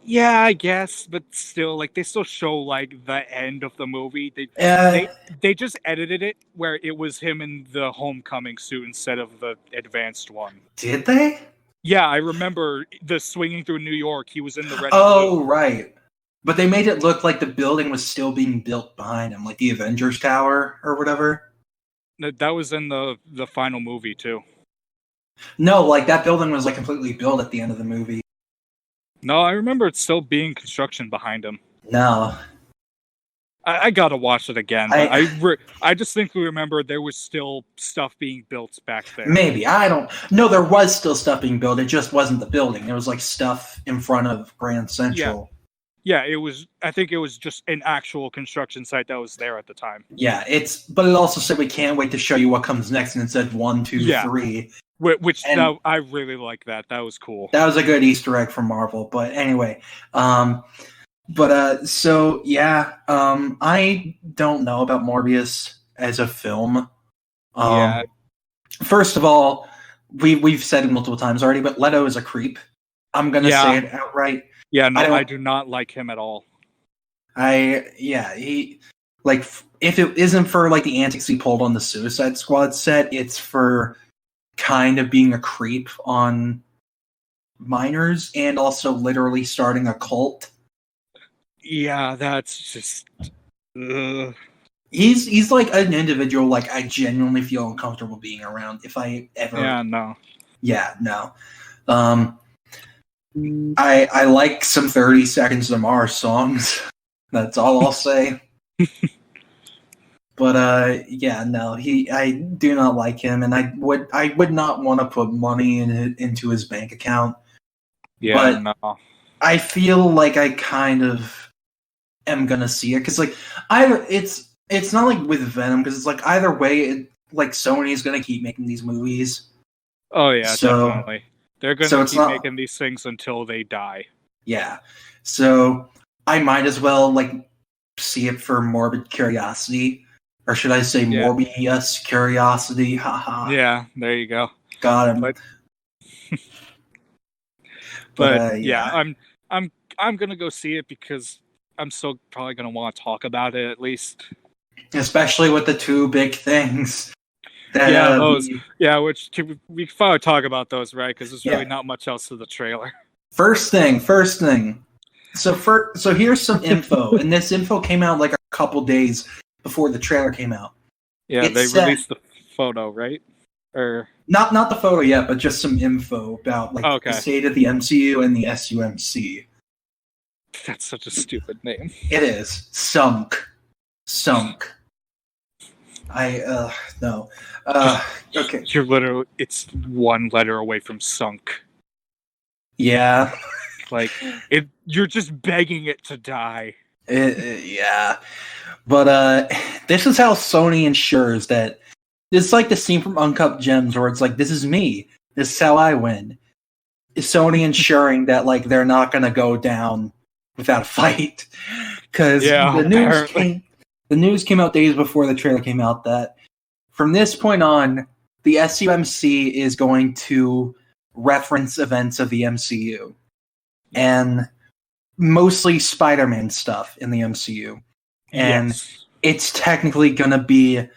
Yeah, I guess, but still, like they still show like the end of the movie. They just edited it where it was him in the homecoming suit instead of the advanced one.
Did they?
Yeah, I remember the swinging through New York. He was in the red.
Oh, blue. Right. But they made it look like the building was still being built behind him, like the Avengers Tower or whatever.
That was in the final movie too.
No, like that building was like completely built at the end of the movie.
No, I remember it still being construction behind him.
No.
I gotta watch it again. I distinctly remember there was still stuff being built back there.
Maybe. I don't... No, there was still stuff being built. It just wasn't the building. It was like stuff in front of Grand Central.
Yeah, it was. I think it was just an actual construction site that was there at the time.
Yeah, but it also said we can't wait to show you what comes next, and it said 1, 2, 3.
Which I really like that. That was cool.
That was a good Easter egg from Marvel. But anyway, I don't know about Morbius as a film. First of all, we've said it multiple times already, but Leto is a creep. I'm gonna say it outright.
Yeah, no, I do not like him at all.
He like if it isn't for like the antics he pulled on the Suicide Squad set, it's for kind of being a creep on minors and also literally starting a cult.
Yeah, that's just.
He's like an individual like I genuinely feel uncomfortable being around if I ever. Yeah, no. I like some 30 Seconds to Mars songs. That's all I'll say. But I do not like him, and I would not want to put money into his bank account.
Yeah, but no.
I feel like I kind of am gonna see it because like it's not like with Venom because it's like either way, like Sony's gonna keep making these movies.
Oh yeah, definitely. They're going to keep making these things until they die. Yeah.
So I might as well like see it for morbid curiosity. Or should I say Morbius curiosity? Haha.
Yeah, there you go.
Got him.
But I'm going to go see it because I'm still probably going to want to talk about it at least.
Especially with the two big things.
Which we can probably talk about those, right? Because there's really not much else to the trailer.
First thing. So here's some info, and this info came out like a couple days before the trailer came out.
Yeah, they released the photo, right? Or
not the photo yet, but just some info about like the state of the MCU and the SUMC.
That's such a stupid name.
It is sunk. No. Okay.
It's one letter away from sunk.
Yeah.
Like you're just begging it to die.
Yeah. But this is how Sony ensures that it's like the scene from Uncut Gems where it's like, this is me. This is how I win. Is Sony ensuring that like they're not gonna go down without a fight. Because the news came out days before the trailer came out that from this point on, the SUMC is going to reference events of the MCU. And mostly Spider-Man stuff in the MCU. And it's technically going to be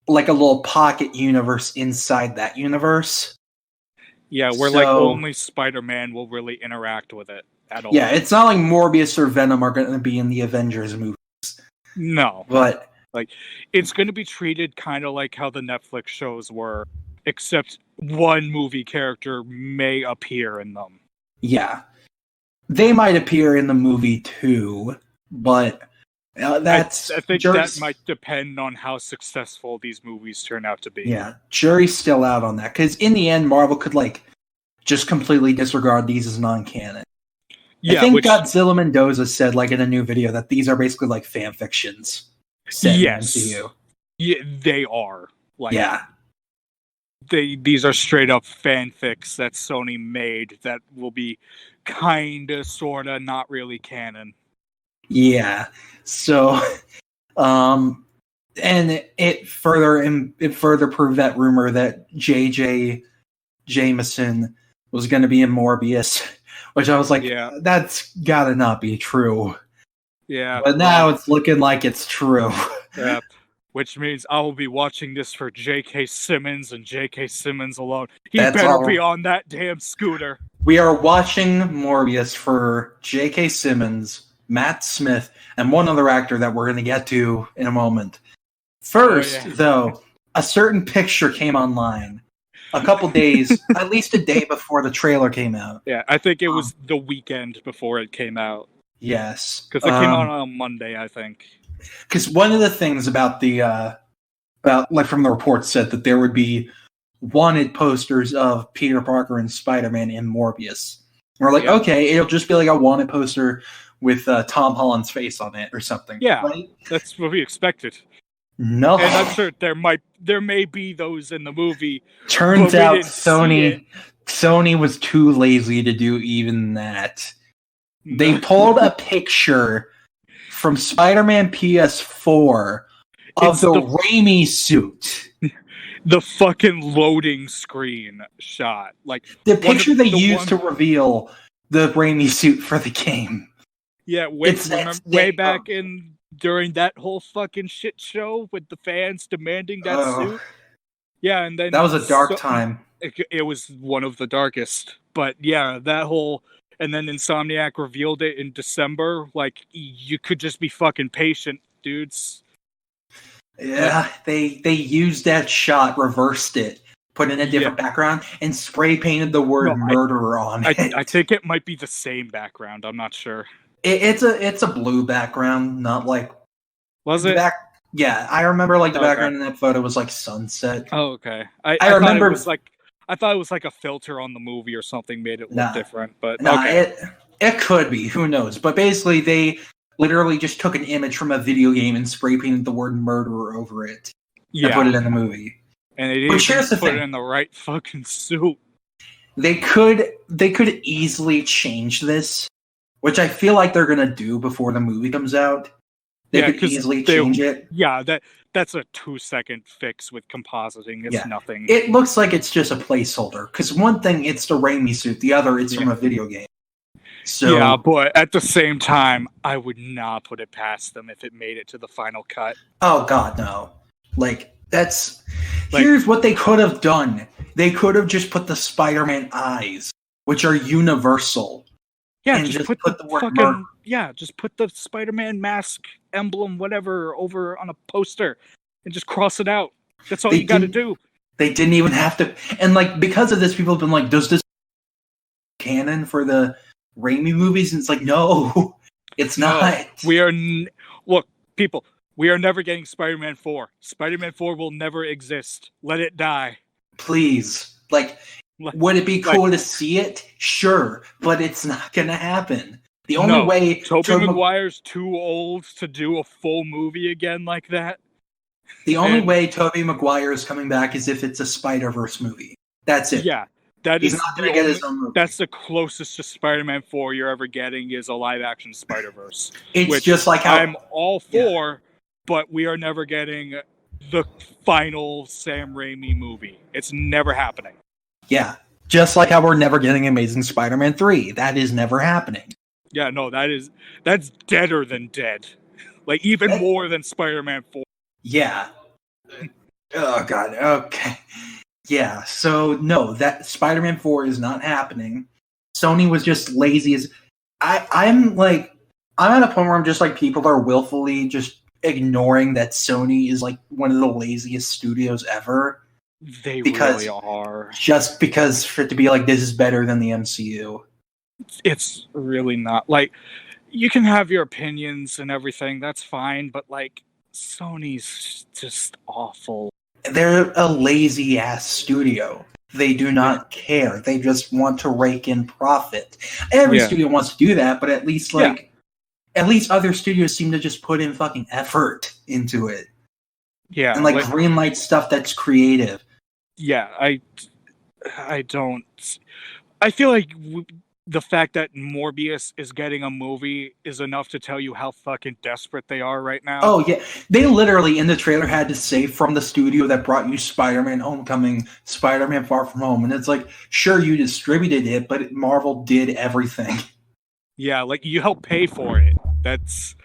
like a little pocket universe inside that universe.
Yeah, where like only Spider-Man will really interact with it at all.
Yeah, it's not like Morbius or Venom are going to be in the Avengers movies.
No.
But
like it's going to be treated kind of like how the Netflix shows were, except one movie character may appear in them.
Yeah. They might appear in the movie too, but
I think that might depend on how successful these movies turn out to be.
Yeah, jury's still out on that, because in the end, Marvel could like just completely disregard these as non-canon. Yeah, I think Godzilla Mendoza said like in a new video that these are basically like fan fictions.
Yes, yeah, they are. Like, yeah, these are straight up fanfics that Sony made that will be kinda, sorta, not really canon.
Yeah. So, and it further proved that rumor that J.J. Jameson was going to be in Morbius, which I was like, that's gotta not be true.
Yeah.
But now it's looking like it's true.
Yeah. Which means I will be watching this for J.K. Simmons and J.K. Simmons alone. He better be on that damn scooter.
We are watching Morbius for J.K. Simmons, Matt Smith, and one other actor that we're going to get to in a moment. First, though, a certain picture came online a couple days, at least a day before the trailer came out.
Yeah, I think it was the weekend before it came out.
Yes.
Because it came out on Monday, I think.
Because one of the things about from the report said that there would be wanted posters of Peter Parker and Spider-Man in Morbius. We're like, okay, it'll just be like a wanted poster with Tom Holland's face on it or something.
Yeah,
right?
That's what we expected.
No,
and I'm sure there may be those in the movie.
Turns out Sony was too lazy to do even that. They pulled a picture from Spider-Man PS4 of the Raimi suit.
The fucking loading screen shot. Like
the picture they used to reveal the Raimi suit for the game.
Yeah, way back during that whole fucking shit show with the fans demanding that suit. Yeah, and then
that was a dark time.
It was one of the darkest. But yeah, that whole... And then Insomniac revealed it in December. Like, you could just be fucking patient, dudes.
Yeah, they used that shot, reversed it, put in a different background, and spray painted the word murderer on it.
I think it might be the same background. I'm not sure.
It's a blue background, not like...
Was it?
Yeah, I remember like the background in that photo was like sunset.
Oh, okay. I
remember...
It was like... I thought it was like a filter on the movie or something made it look different, but
it could be. Who knows? But basically, they literally just took an image from a video game and spray painted the word murderer over it and put it in the movie.
And they didn't put it in the right fucking suit.
They could easily change this, which I feel like they're gonna do before the movie comes out. They could easily change it.
Yeah, that's a 2-second fix with compositing. It's nothing.
It looks like it's just a placeholder. Because one thing, it's the Raimi suit. The other, it's from a video game. So
yeah, but at the same time, I would not put it past them if it made it to the final cut.
Oh god, no! Like here's what they could have done. They could have just put the Spider-Man eyes, which are universal.
Yeah, and just put the word fucking, just put the Spider-Man mask emblem, whatever, over on a poster and just cross it out. That's all you got to do.
They didn't even have to. And like because of this, people have been like, "Does this canon for the Raimi movies?" And it's like, no, it's not.
Look, people. We are never getting Spider-Man 4. Spider-Man 4 will never exist. Let it die.
Please, would it be cool to see it? Sure, but it's not going to happen. The only way...
Tobey Maguire's too old to do a full movie again like that.
The only way Tobey Maguire is coming back is if it's a Spider-Verse movie. That's it.
Yeah.
He's not going to get his own movie.
That's the closest to Spider-Man 4 you're ever getting is a live-action Spider-Verse.
It's just like how...
I'm all for, but we are never getting the final Sam Raimi movie. It's never happening.
Yeah, just like how we're never getting Amazing Spider-Man 3. That is never happening.
Yeah, no, that's deader than dead. Like even more than Spider-Man 4.
Yeah. Oh god. Okay. Yeah. So no, that Spider-Man 4 is not happening. Sony was just lazy as I'm at a point where I'm just like people are willfully just ignoring that Sony is like one of the laziest studios ever.
They
Because
really are.
just because for it to be like this is better than the MCU.
It's really not. Like, you can have your opinions and everything, that's fine, but like Sony's just awful.
They're a lazy ass studio. They do not care. They just want to rake in profit. Every studio wants to do that, but at least at least other studios seem to just put in fucking effort into it.
Yeah.
And like greenlight stuff that's creative.
Yeah, I don't. I feel like the fact that Morbius is getting a movie is enough to tell you how fucking desperate they are right now.
Oh yeah, they literally in the trailer had to say from the studio that brought you Spider-Man Homecoming, Spider-Man Far From Home, and it's like, sure, you distributed it, but Marvel did everything.
Yeah, like you helped pay for it. That's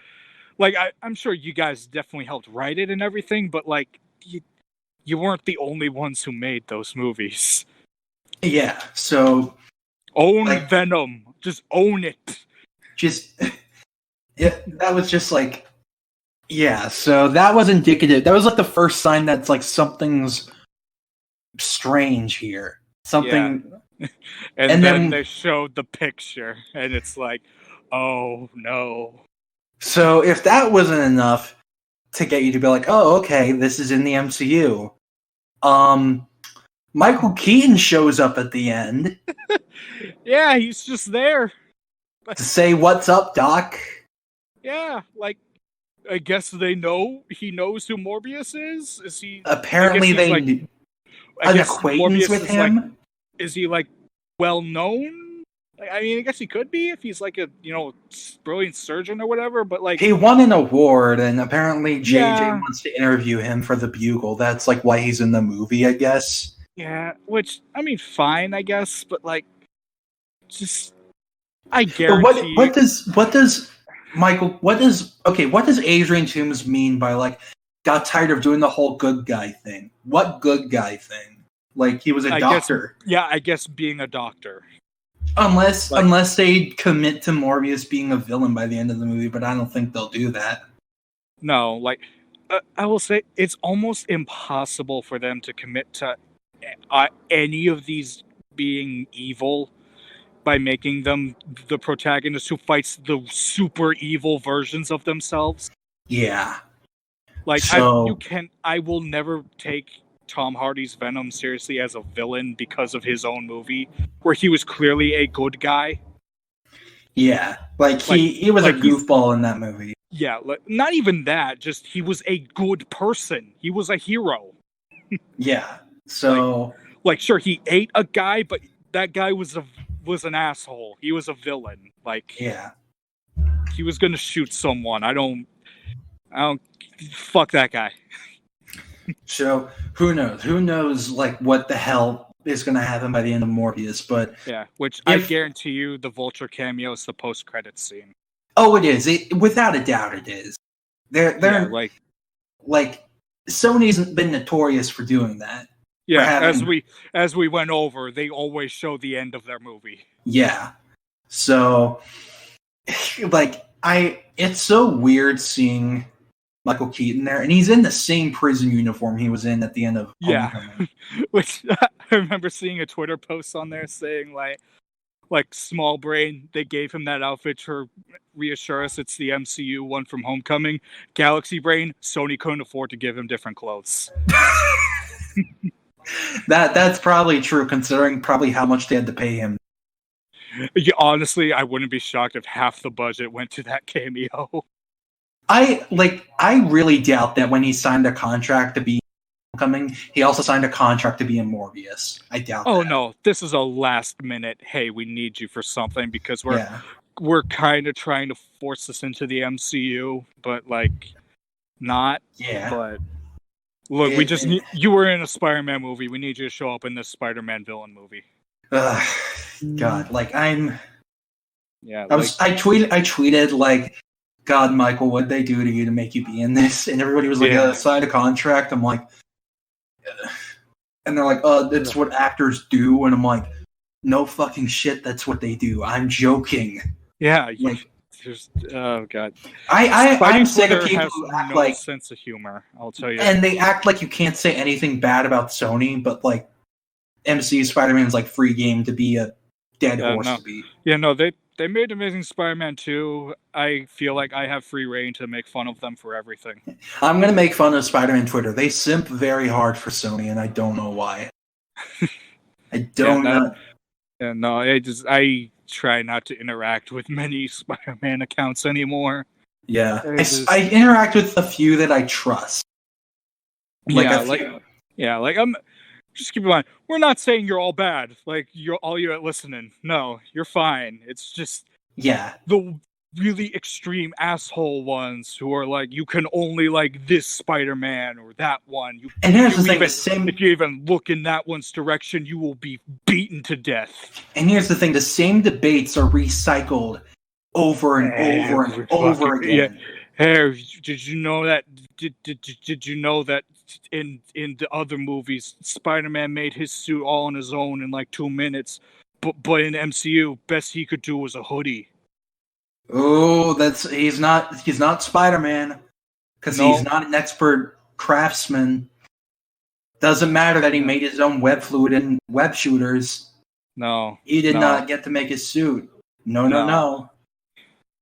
like I'm sure you guys definitely helped write it and everything, but like you weren't the only ones who made those movies.
Yeah, so
own Venom, just own it.
Just that was just like, yeah. So that was indicative. That was like the first sign that's like something's strange here. Something,
yeah. and then they showed the picture, and it's like, oh no.
So if that wasn't enough to get you to be like, oh, okay, this is in the MCU. Michael Keaton shows up at the end.
Yeah, he's just there.
To say, what's up, Doc?
Yeah, like, I guess he knows who Morbius is? Is he...
Apparently they an acquaintance with him?
Like, is he, like, well-known? I mean, I guess he could be if he's, like, a, brilliant surgeon or whatever, but, like...
He won an award, and apparently JJ wants to interview him for the Bugle. That's, like, why he's in the movie, I guess.
Yeah, which, I mean, fine, I guess, but, like, just... I guarantee...
What does Adrian Toomes mean by, like, got tired of doing the whole good guy thing? What good guy thing? Like, he was a doctor.
I guess being a doctor.
Unless they commit to Morbius being a villain by the end of the movie, but I don't think they'll do that.
No, like, I will say, it's almost impossible for them to commit to any of these being evil by making them the protagonist who fights the super evil versions of themselves.
Yeah.
Like, I will never take Tom Hardy's Venom seriously as a villain because of his own movie, where he was clearly a good guy.
Yeah. Like he was a goofball in that movie.
Yeah, not even that, just he was a good person. He was a hero.
Yeah. So
like sure, he ate a guy, but that guy was an asshole. He was a villain. Like,
yeah,
he was gonna shoot someone. I don't fuck that guy.
So who knows? Who knows like what the hell is gonna happen by the end of Morbius, but
yeah, which I guarantee you the Vulture cameo is the post credits scene.
Oh, it is. Without a doubt it is. They're like Sony's been notorious for doing that.
Yeah, as we went over, they always show the end of their movie.
Yeah. So like it's so weird seeing Michael Keaton there, and he's in the same prison uniform he was in at the end of Homecoming.
Which I remember seeing a Twitter post on there saying like small brain, they gave him that outfit to reassure us it's the MCU one from Homecoming. Galaxy brain, Sony couldn't afford to give him different clothes.
That's probably true, considering probably how much they had to pay him.
Yeah, honestly, I wouldn't be shocked if half the budget went to that cameo.
I really doubt that when he signed a contract to be Homecoming, he also signed a contract to be in Morbius. I doubt that.
Oh no, this is a last minute, hey, we need you for something because we're kind of trying to force this into the MCU, but like not.
Yeah.
But look, we just need you were in a Spider-Man movie. We need you to show up in this Spider-Man villain movie.
God, like
Yeah,
I tweeted like, God, Michael, what'd they do to you to make you be in this? And everybody was like, sign a contract. I'm like, and they're like, that's what actors do. And I'm like, no fucking shit, that's what they do. I'm joking.
Yeah,
like,
oh god,
I'm sick of people who act like
sense of humor. I'll tell you,
and they act like you can't say anything bad about Sony, but like MCU Spider-Man's like free game to be a dead horse to beat.
Yeah, no, they made Amazing Spider-Man 2. I feel like I have free reign to make fun of them for everything.
I'm gonna make fun of Spider-Man Twitter. They simp very hard for Sony, and I don't know why. I don't know.
Yeah, no, I try not to interact with many Spider-Man accounts anymore.
Yeah, I interact with a few that I trust.
I'm just keep in mind, we're not saying you're all bad. Like you're listening. No, you're fine. It's just the really extreme asshole ones who are like, you can only like this Spider-Man or that one.
And here's the thing:
if you even look in that one's direction, you will be beaten to death.
And here's the thing: the same debates are recycled over and over and over again.
Yeah. Hey, did you know that? Did you know that in the other movies, Spider-Man made his suit all on his own in like 2 minutes, but in MCU, best he could do was a hoodie.
Oh, he's not Spider-Man because he's not an expert craftsman. Doesn't matter that he made his own web fluid and web shooters.
No,
he did not get to make his suit. No.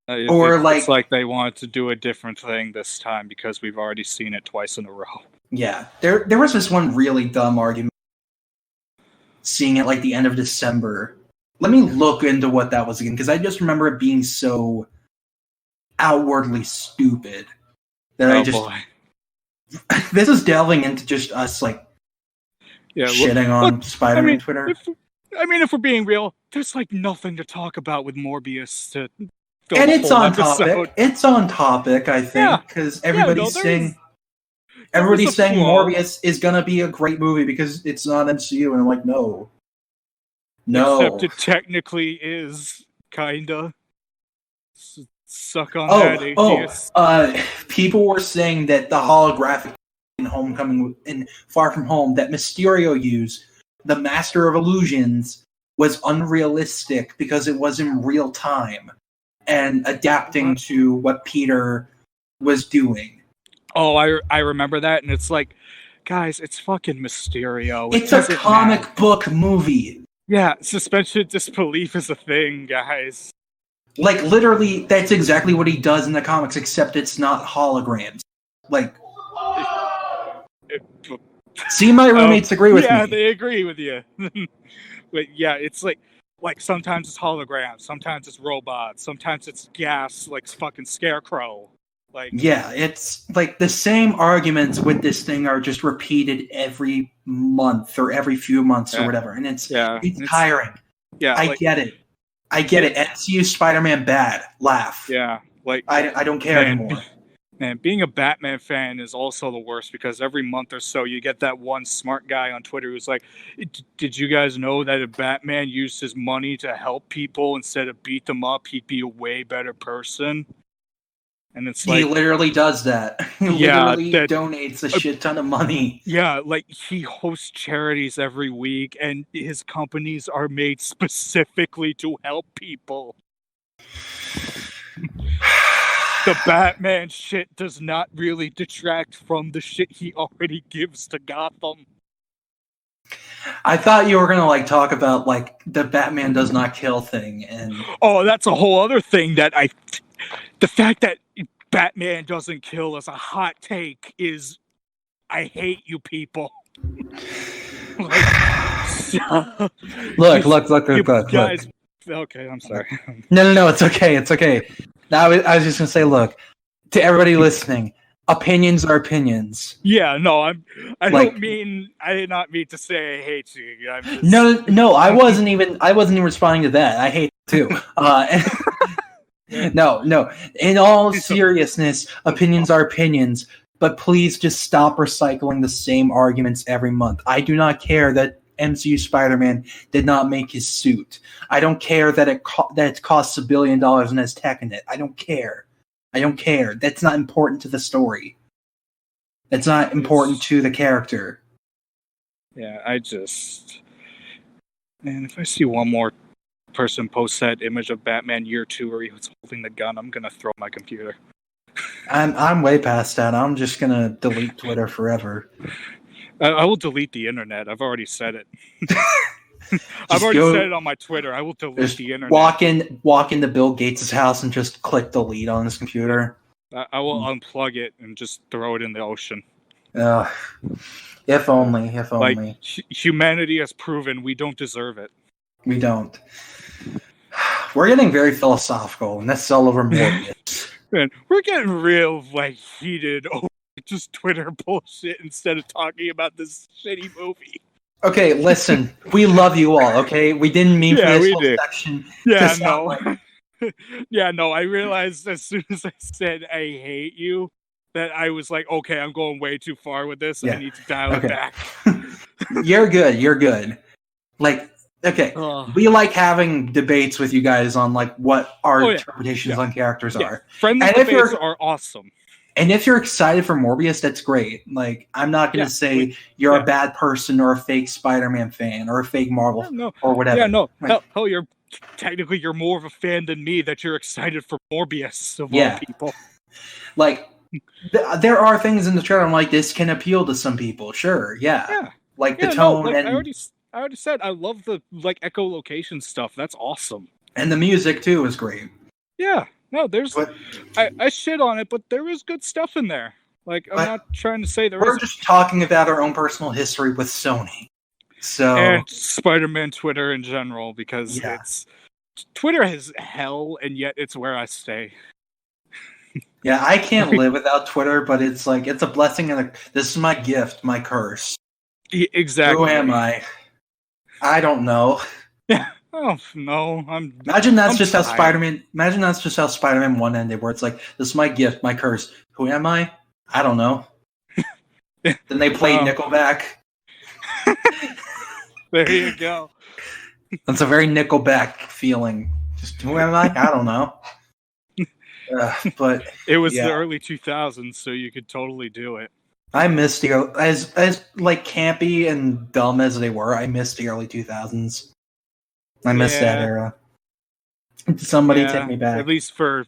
It's like they wanted to do a different thing this time because we've already seen it twice in a row.
Yeah, there was this one really dumb argument. Seeing it like the end of December. Let me look into what that was again, because I just remember it being so outwardly stupid that boy. This is delving into just us like shitting on Spider-Man Twitter.
If we're being real, there's like nothing to talk about with Morbius to.
And it's on topic. It's on topic, I think, because everybody's saying Morbius is gonna be a great movie because it's not MCU, and I'm like, no.
Except it technically is, kinda. Suck on that, atheist.
People were saying that the holographic in Homecoming in Far From Home that Mysterio used, the Master of Illusions, was unrealistic because it was in real time and adapting to what Peter was doing.
Oh, I remember that, and it's like, guys, it's fucking Mysterio.
It's a comic book movie.
Yeah, suspension of disbelief is a thing, guys.
Like, literally, that's exactly what he does in the comics, except it's not holograms. Like, see, my roommates agree with me.
Yeah, they agree with you. But yeah, it's like sometimes it's holograms, sometimes it's robots, sometimes it's gas, like fucking Scarecrow. Like, yeah,
it's like the same arguments with this thing are just repeated every month or every few months or whatever, and it's tiring.
Yeah,
I get it. MCU Spider-Man bad. Laugh.
Yeah, like
I don't care anymore.
Man, being a Batman fan is also the worst because every month or so you get that one smart guy on Twitter who's like, did you guys know that if Batman used his money to help people instead of beat them up, he'd be a way better person? And it's like,
he literally does that. He literally donates a shit ton of money.
Yeah, like he hosts charities every week, and his companies are made specifically to help people. The Batman shit does not really detract from the shit he already gives to Gotham.
I thought you were gonna talk about the Batman does not kill thing, and
that's a whole other thing that the fact that Batman doesn't kill as a hot take is, I hate you people.
Look.
Guys, okay, I'm sorry.
No, it's okay. Now, I was just gonna say, look, to everybody listening, opinions are opinions.
Yeah, no, I did not mean to say I hate you. I'm just...
No, I wasn't even responding to that. I hate too. No. In all seriousness, opinions are opinions, but please just stop recycling the same arguments every month. I do not care that MCU Spider-Man did not make his suit. I don't care that it costs $1 billion and has tech in it. I don't care. That's not important to the story. That's not important to the character.
Yeah, man, if I see one more person post that image of Batman Year 2 where he was holding the gun, I'm gonna throw my computer.
I'm way past that. I'm just gonna delete Twitter forever.
I will delete the internet. I've already said it. I've already said it on my Twitter. I will delete the internet.
Walk into Bill Gates' house and just click delete on his computer.
I will unplug it and just throw it in the ocean.
If only.
Like, humanity has proven we don't deserve it.
We don't. We're getting very philosophical, and that's all over Morbius.
Man, we're getting real, like, heated over just Twitter bullshit instead of talking about this shitty movie.
Okay, listen, we love you all, okay? We didn't mean for this whole section to sound like...
Yeah, no, I realized as soon as I said I hate you, that I was like, okay, I'm going way too far with this. I need to dial it back.
You're good. Like, okay, we like having debates with you guys on like what our interpretations on characters are.
Friendly debates are awesome.
And if you're excited for Morbius, that's great. Like, I'm not going to say you're a bad person or a fake Spider-Man fan or a fake Marvel or whatever.
Yeah, no.
Like,
hell, you're more of a fan than me that you're excited for Morbius of all people.
Like, there are things in the trailer I'm like, this can appeal to some people. Sure, like the tone.
I already said I love the like echolocation stuff. That's awesome.
And the music too is great.
Yeah. No, I shit on it, but there is good stuff in there. Like, I'm not trying to say
we're just talking about our own personal history with Sony.
And Spider-Man Twitter in general, because Twitter is hell, and yet it's where I stay.
Yeah, I can't live without Twitter, but it's like, it's a blessing and this is my gift, my curse.
Exactly.
Who am I? I don't know.
Yeah. Oh no!
Imagine that's just how Spider-Man 1 ended, where it's like, this is my gift, my curse. Who am I? I don't know. Then they played Nickelback.
There you go.
That's a very Nickelback feeling. Just who am I? I don't know. But
it was the early 2000s, so you could totally do it.
I missed as like campy and dumb as they were. I missed the early 2000s. I missed that era. Somebody take me back.
At least for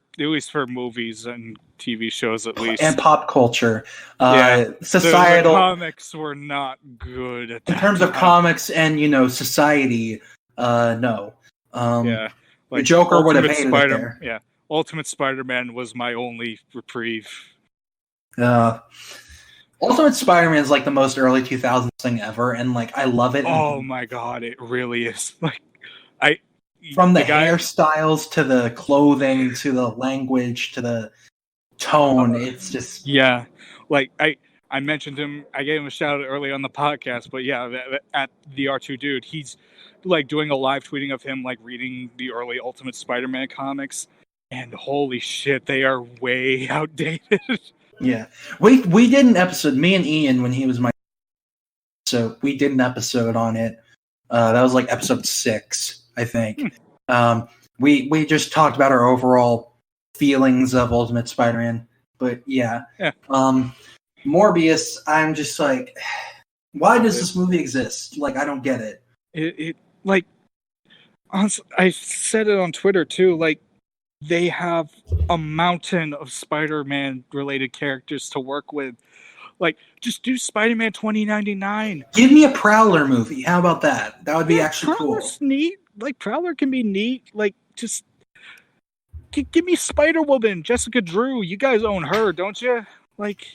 movies and TV shows, at least,
and pop culture. Societal
the comics were not good at that
in terms of comics and society. No.
Like
the Joker would have hated it there.
Yeah, Ultimate Spider-Man was my only reprieve.
Ultimate Spider-Man is like the most early 2000s thing ever, and like I love it.
Oh my god, it really is. Like,
from the hairstyles to the clothing to the language to the tone, it's just
like I mentioned him. I gave him a shout out early on the podcast, but at the R2 Dude, he's like doing a live tweeting of him like reading the early Ultimate Spider-Man comics, and holy shit, they are way outdated.
Yeah, we did an episode. Me and Ian, when he was so we did an episode on it. That was like episode 6, I think. We just talked about our overall feelings of Ultimate Spider-Man. But Morbius, I'm just like, why does this movie exist? Like, I don't get it.
It like, honestly, I said it on Twitter too. Like, they have a mountain of Spider-Man related characters to work with. Like, just do Spider-Man 2099.
Give me a Prowler movie. How about that? That would be actually
Prowler's
cool.
Neat. Like, Prowler can be neat. Like, just give me Spider-Woman, Jessica Drew. You guys own her, don't you? Like,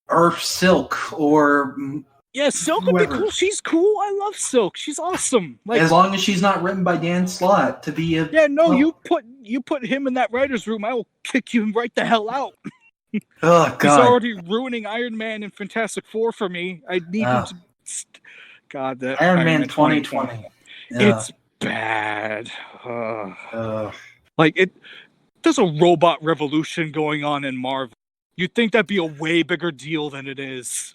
or Silk, or
Silk would be cool. She's cool. I love Silk. She's awesome. Like,
as long as she's not written by Dan Slott to be a
you put him in that writer's room, I will kick you right the hell out.
Oh God!
He's already ruining Iron Man and Fantastic Four for me. I need him to. God, that
Iron Man 2020.
It's bad. Like there's a robot revolution going on in Marvel. You'd think that'd be a way bigger deal than it is.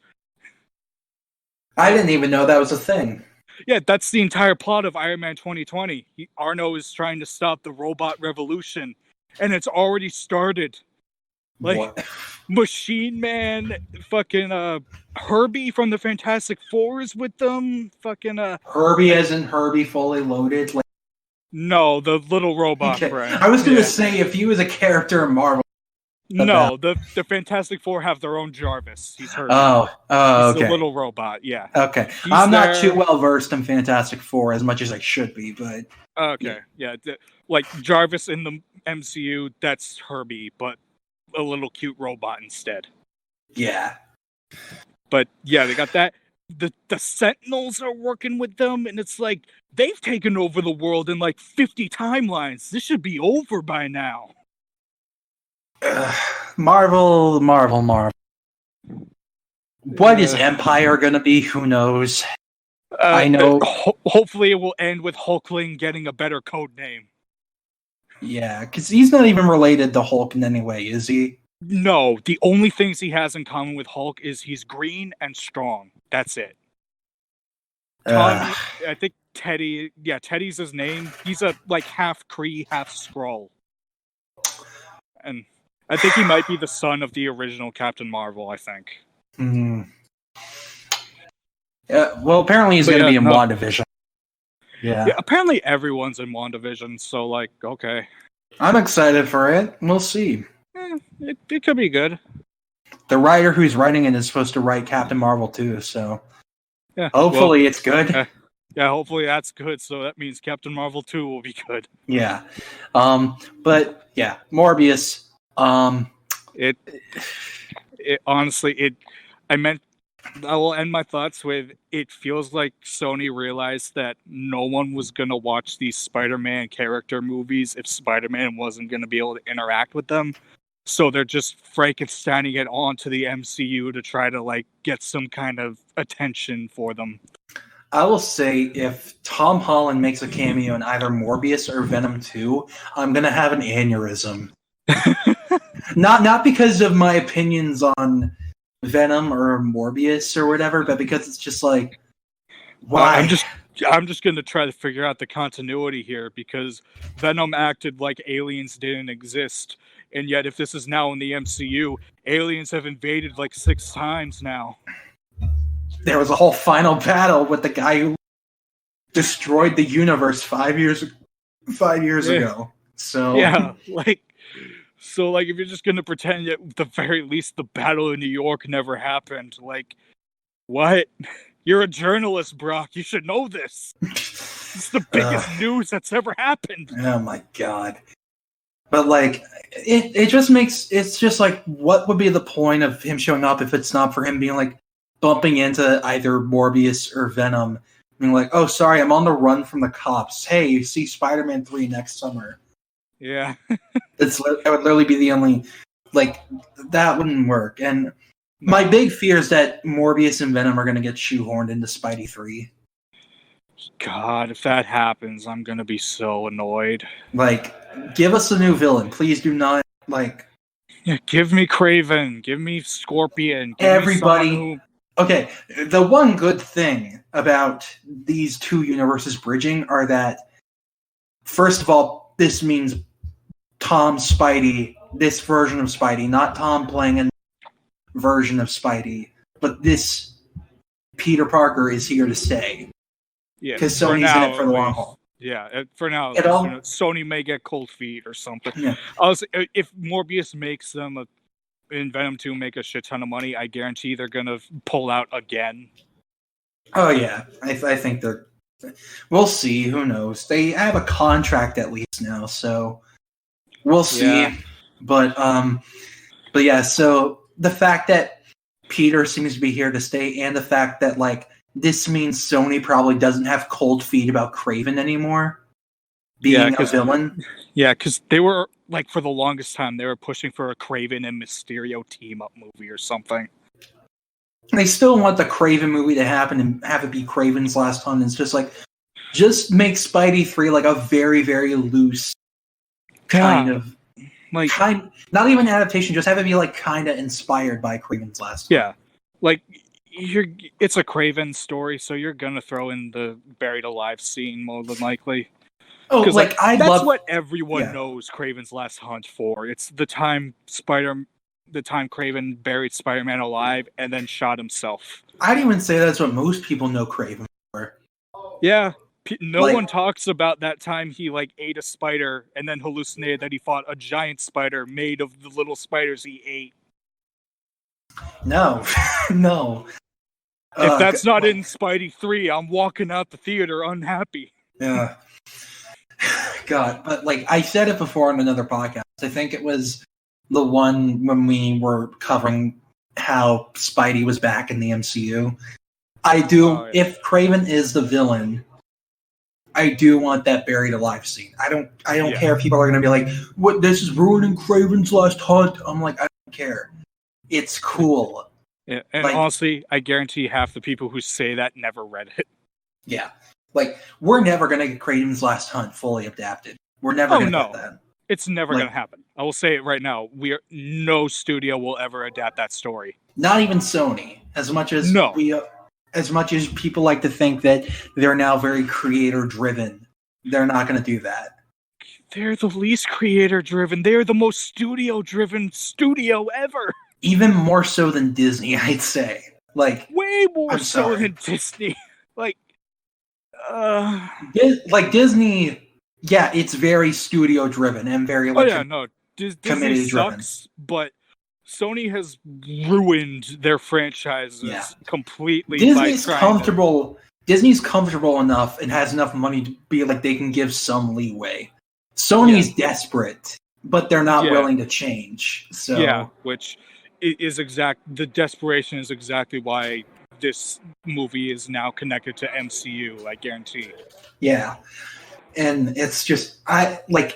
I didn't even know that was a thing.
Yeah, that's the entire plot of Iron Man 2020. Arno is trying to stop the robot revolution, and it's already started. Like,
What?
Machine Man, fucking Herbie from the Fantastic Four is with them. Fucking
Herbie as in Herbie fully loaded? Like,
no, the little robot
okay.
friend.
I was gonna say, if he was a character in Marvel.
No, the Fantastic Four have their own Jarvis. He's Herbie.
Oh,
He's
okay.
the little robot, yeah.
Okay.
He's
I'm not
there.
too well versed in Fantastic Four as much as I should be, but
Okay, yeah. Like Jarvis in the MCU, that's Herbie, but a little cute robot instead.
yeah.
But yeah, they got that. The Sentinels are working with them, and it's like they've taken over the world in like 50 timelines. This should be over by now.
Marvel. What is Empire gonna be? Who knows? I know.
Hopefully, it will end with Hulkling getting a better code name.
Yeah, because he's not even related to Hulk in any way, is he?
No, the only things he has in common with Hulk is he's green and strong. That's it. Tommy, I think Teddy. Yeah, Teddy's his name. He's a like half Kree, half Skrull, and I think he might be the son of the original Captain Marvel. I think.
Well, apparently he's going to be in WandaVision. Yeah.
Apparently everyone's in WandaVision, so like, okay.
I'm excited for it. We'll see.
It could be good.
The writer who's writing it is supposed to write Captain Marvel too, so
yeah,
hopefully it's good.
Yeah, hopefully that's good. So that means Captain Marvel 2 will be good.
Yeah. But yeah, Morbius.
It honestly, I will end my thoughts with it feels like Sony realized that no one was going to watch these Spider-Man character movies if Spider-Man wasn't going to be able to interact with them. So they're just Frankensteining it onto the MCU to try to like get some kind of attention for them.
I will say if Tom Holland makes a cameo in either Morbius or Venom 2, I'm going to have an aneurysm. Not because of my opinions on Venom or Morbius or whatever, but because it's just like, why?
I'm just going to try to figure out the continuity here because Venom acted like aliens didn't exist, and yet if this is now in the MCU, aliens have invaded like 6 times now.
There was a whole final battle with the guy who destroyed the universe 5 years ago. So
yeah, So, if you're just going to pretend that at the very least the Battle of New York never happened, like, what? You're a journalist, Brock. You should know this. It's the biggest news that's ever happened.
Oh, my God. But, like, it just makes... It's just, like, what would be the point of him showing up if it's not for him being, like, bumping into either Morbius or Venom? Being like, oh, sorry, I'm on the run from the cops. Hey, you see Spider-Man 3 next summer.
Yeah.
That would literally be the only, like, that wouldn't work. And my big fear is that Morbius and Venom are going to get shoehorned into Spidey 3.
God, if that happens, I'm going to be so annoyed.
Like, give us a new villain. Please do not, like...
Yeah, give me Kraven. Give me Scorpion. Give
everybody... Okay, the one good thing about these two universes bridging are that, first of all, this means Tom's Spidey, this version of Spidey, not Tom playing a version of Spidey, but this Peter Parker is here to stay. Yeah, because Sony's in it for the long haul.
Yeah, for now, Sony may get cold feet or something. Yeah. If Morbius makes them in Venom 2 make a shit ton of money, I guarantee they're gonna pull out again.
Oh yeah, I think they're. We'll see. Who knows? They have a contract at least now, so we'll see. Yeah. But yeah. So the fact that Peter seems to be here to stay, and the fact that like this means Sony probably doesn't have cold feet about Kraven anymore being a villain.
Yeah, because they were like for the longest time they were pushing for a Kraven and Mysterio team up movie or something.
They still want the Kraven movie to happen and have it be Kraven's last hunt. It's just like, just make Spidey 3 like a very, very loose kind of, like, not even adaptation. Just have it be like kind of inspired by Kraven's last hunt.
Yeah, like it's a Craven story, so you're gonna throw in the buried alive scene more than likely.
Oh,
Like
I
that's
love
what everyone
yeah.
knows Craven's Last Hunt for. It's the time Craven buried Spider-Man alive and then shot himself.
I'd even say that's what most people know Craven for.
Yeah, no
Like-
one talks about that time he like ate a spider and then hallucinated that he fought a giant spider made of the little spiders he ate.
No, no.
If that's not in Spidey 3, I'm walking out the theater unhappy.
Yeah. God, but like I said it before on another podcast. I think it was the one when we were covering how Spidey was back in the MCU. I do.
Oh, yeah.
If Craven is the villain, I do want that buried alive scene. I don't
Yeah.
care if people are going to be like, "What? This is ruining Craven's Last Hunt." I'm like, I don't care. It's cool.
Yeah, and
Like-
honestly, I guarantee half the people who say that never read it.
Yeah, like we're never going to get Craven's Last Hunt fully adapted. We're never going to
no.
get that.
It's never
Like-
going to happen. I will say it right now. No studio will ever adapt that story.
Not even Sony. As much as
No.
as much as people like to think that they're now very creator driven, they're not going to do that.
They're the least creator driven. They're the most studio driven studio ever.
Even more so than Disney, I'd say. Like,
Way more
I'm
so
sorry.
than Disney. Like,
Disney, yeah, it's very studio driven and very
oh
like
yeah, no. Disney
community driven.
sucks, but Sony has ruined their franchises
Yeah.
completely
Disney's
by trying
comfortable. Disney's comfortable enough and has enough money to be like they can give some leeway. Sony's desperate, but they're not
Yeah.
willing to change. So
Yeah, which is the desperation is exactly why this movie is now connected to MCU, I guarantee.
yeah. And it's just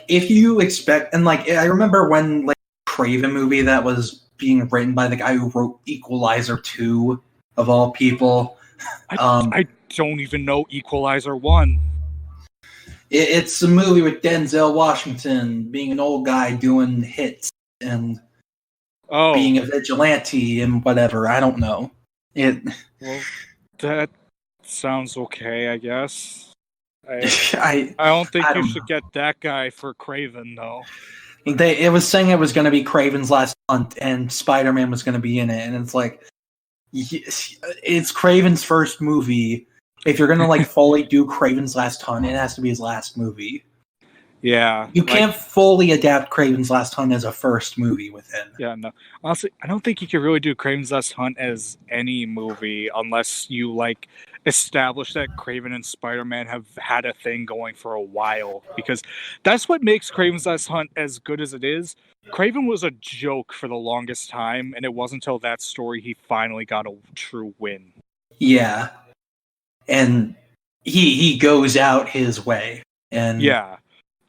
if you expect and like I remember when like Craven movie that was being written by the guy who wrote Equalizer 2 of all people.
I don't even know Equalizer 1.
It's a movie with Denzel Washington being an old guy doing hits and
Oh,
being a vigilante and whatever. I don't know.
well, that sounds okay, I guess. I
I
don't think
I
you
don't
should get that guy for Craven, though.
it was saying it was going to be Craven's Last Hunt and Spider-Man was going to be in it, and it's like it's Craven's first movie. If you're going to like fully do Craven's Last Hunt, it has to be his last movie.
Yeah.
You can't fully adapt Craven's Last Hunt as a first movie with him.
Yeah, no. Honestly, I don't think you can really do Craven's Last Hunt as any movie unless you like establish that Craven and Spider-Man have had a thing going for a while, because that's what makes Craven's Last Hunt as good as it is. Craven was a joke for the longest time, and it wasn't until that story he finally got a true win.
Yeah. And he goes out his way. And
Yeah.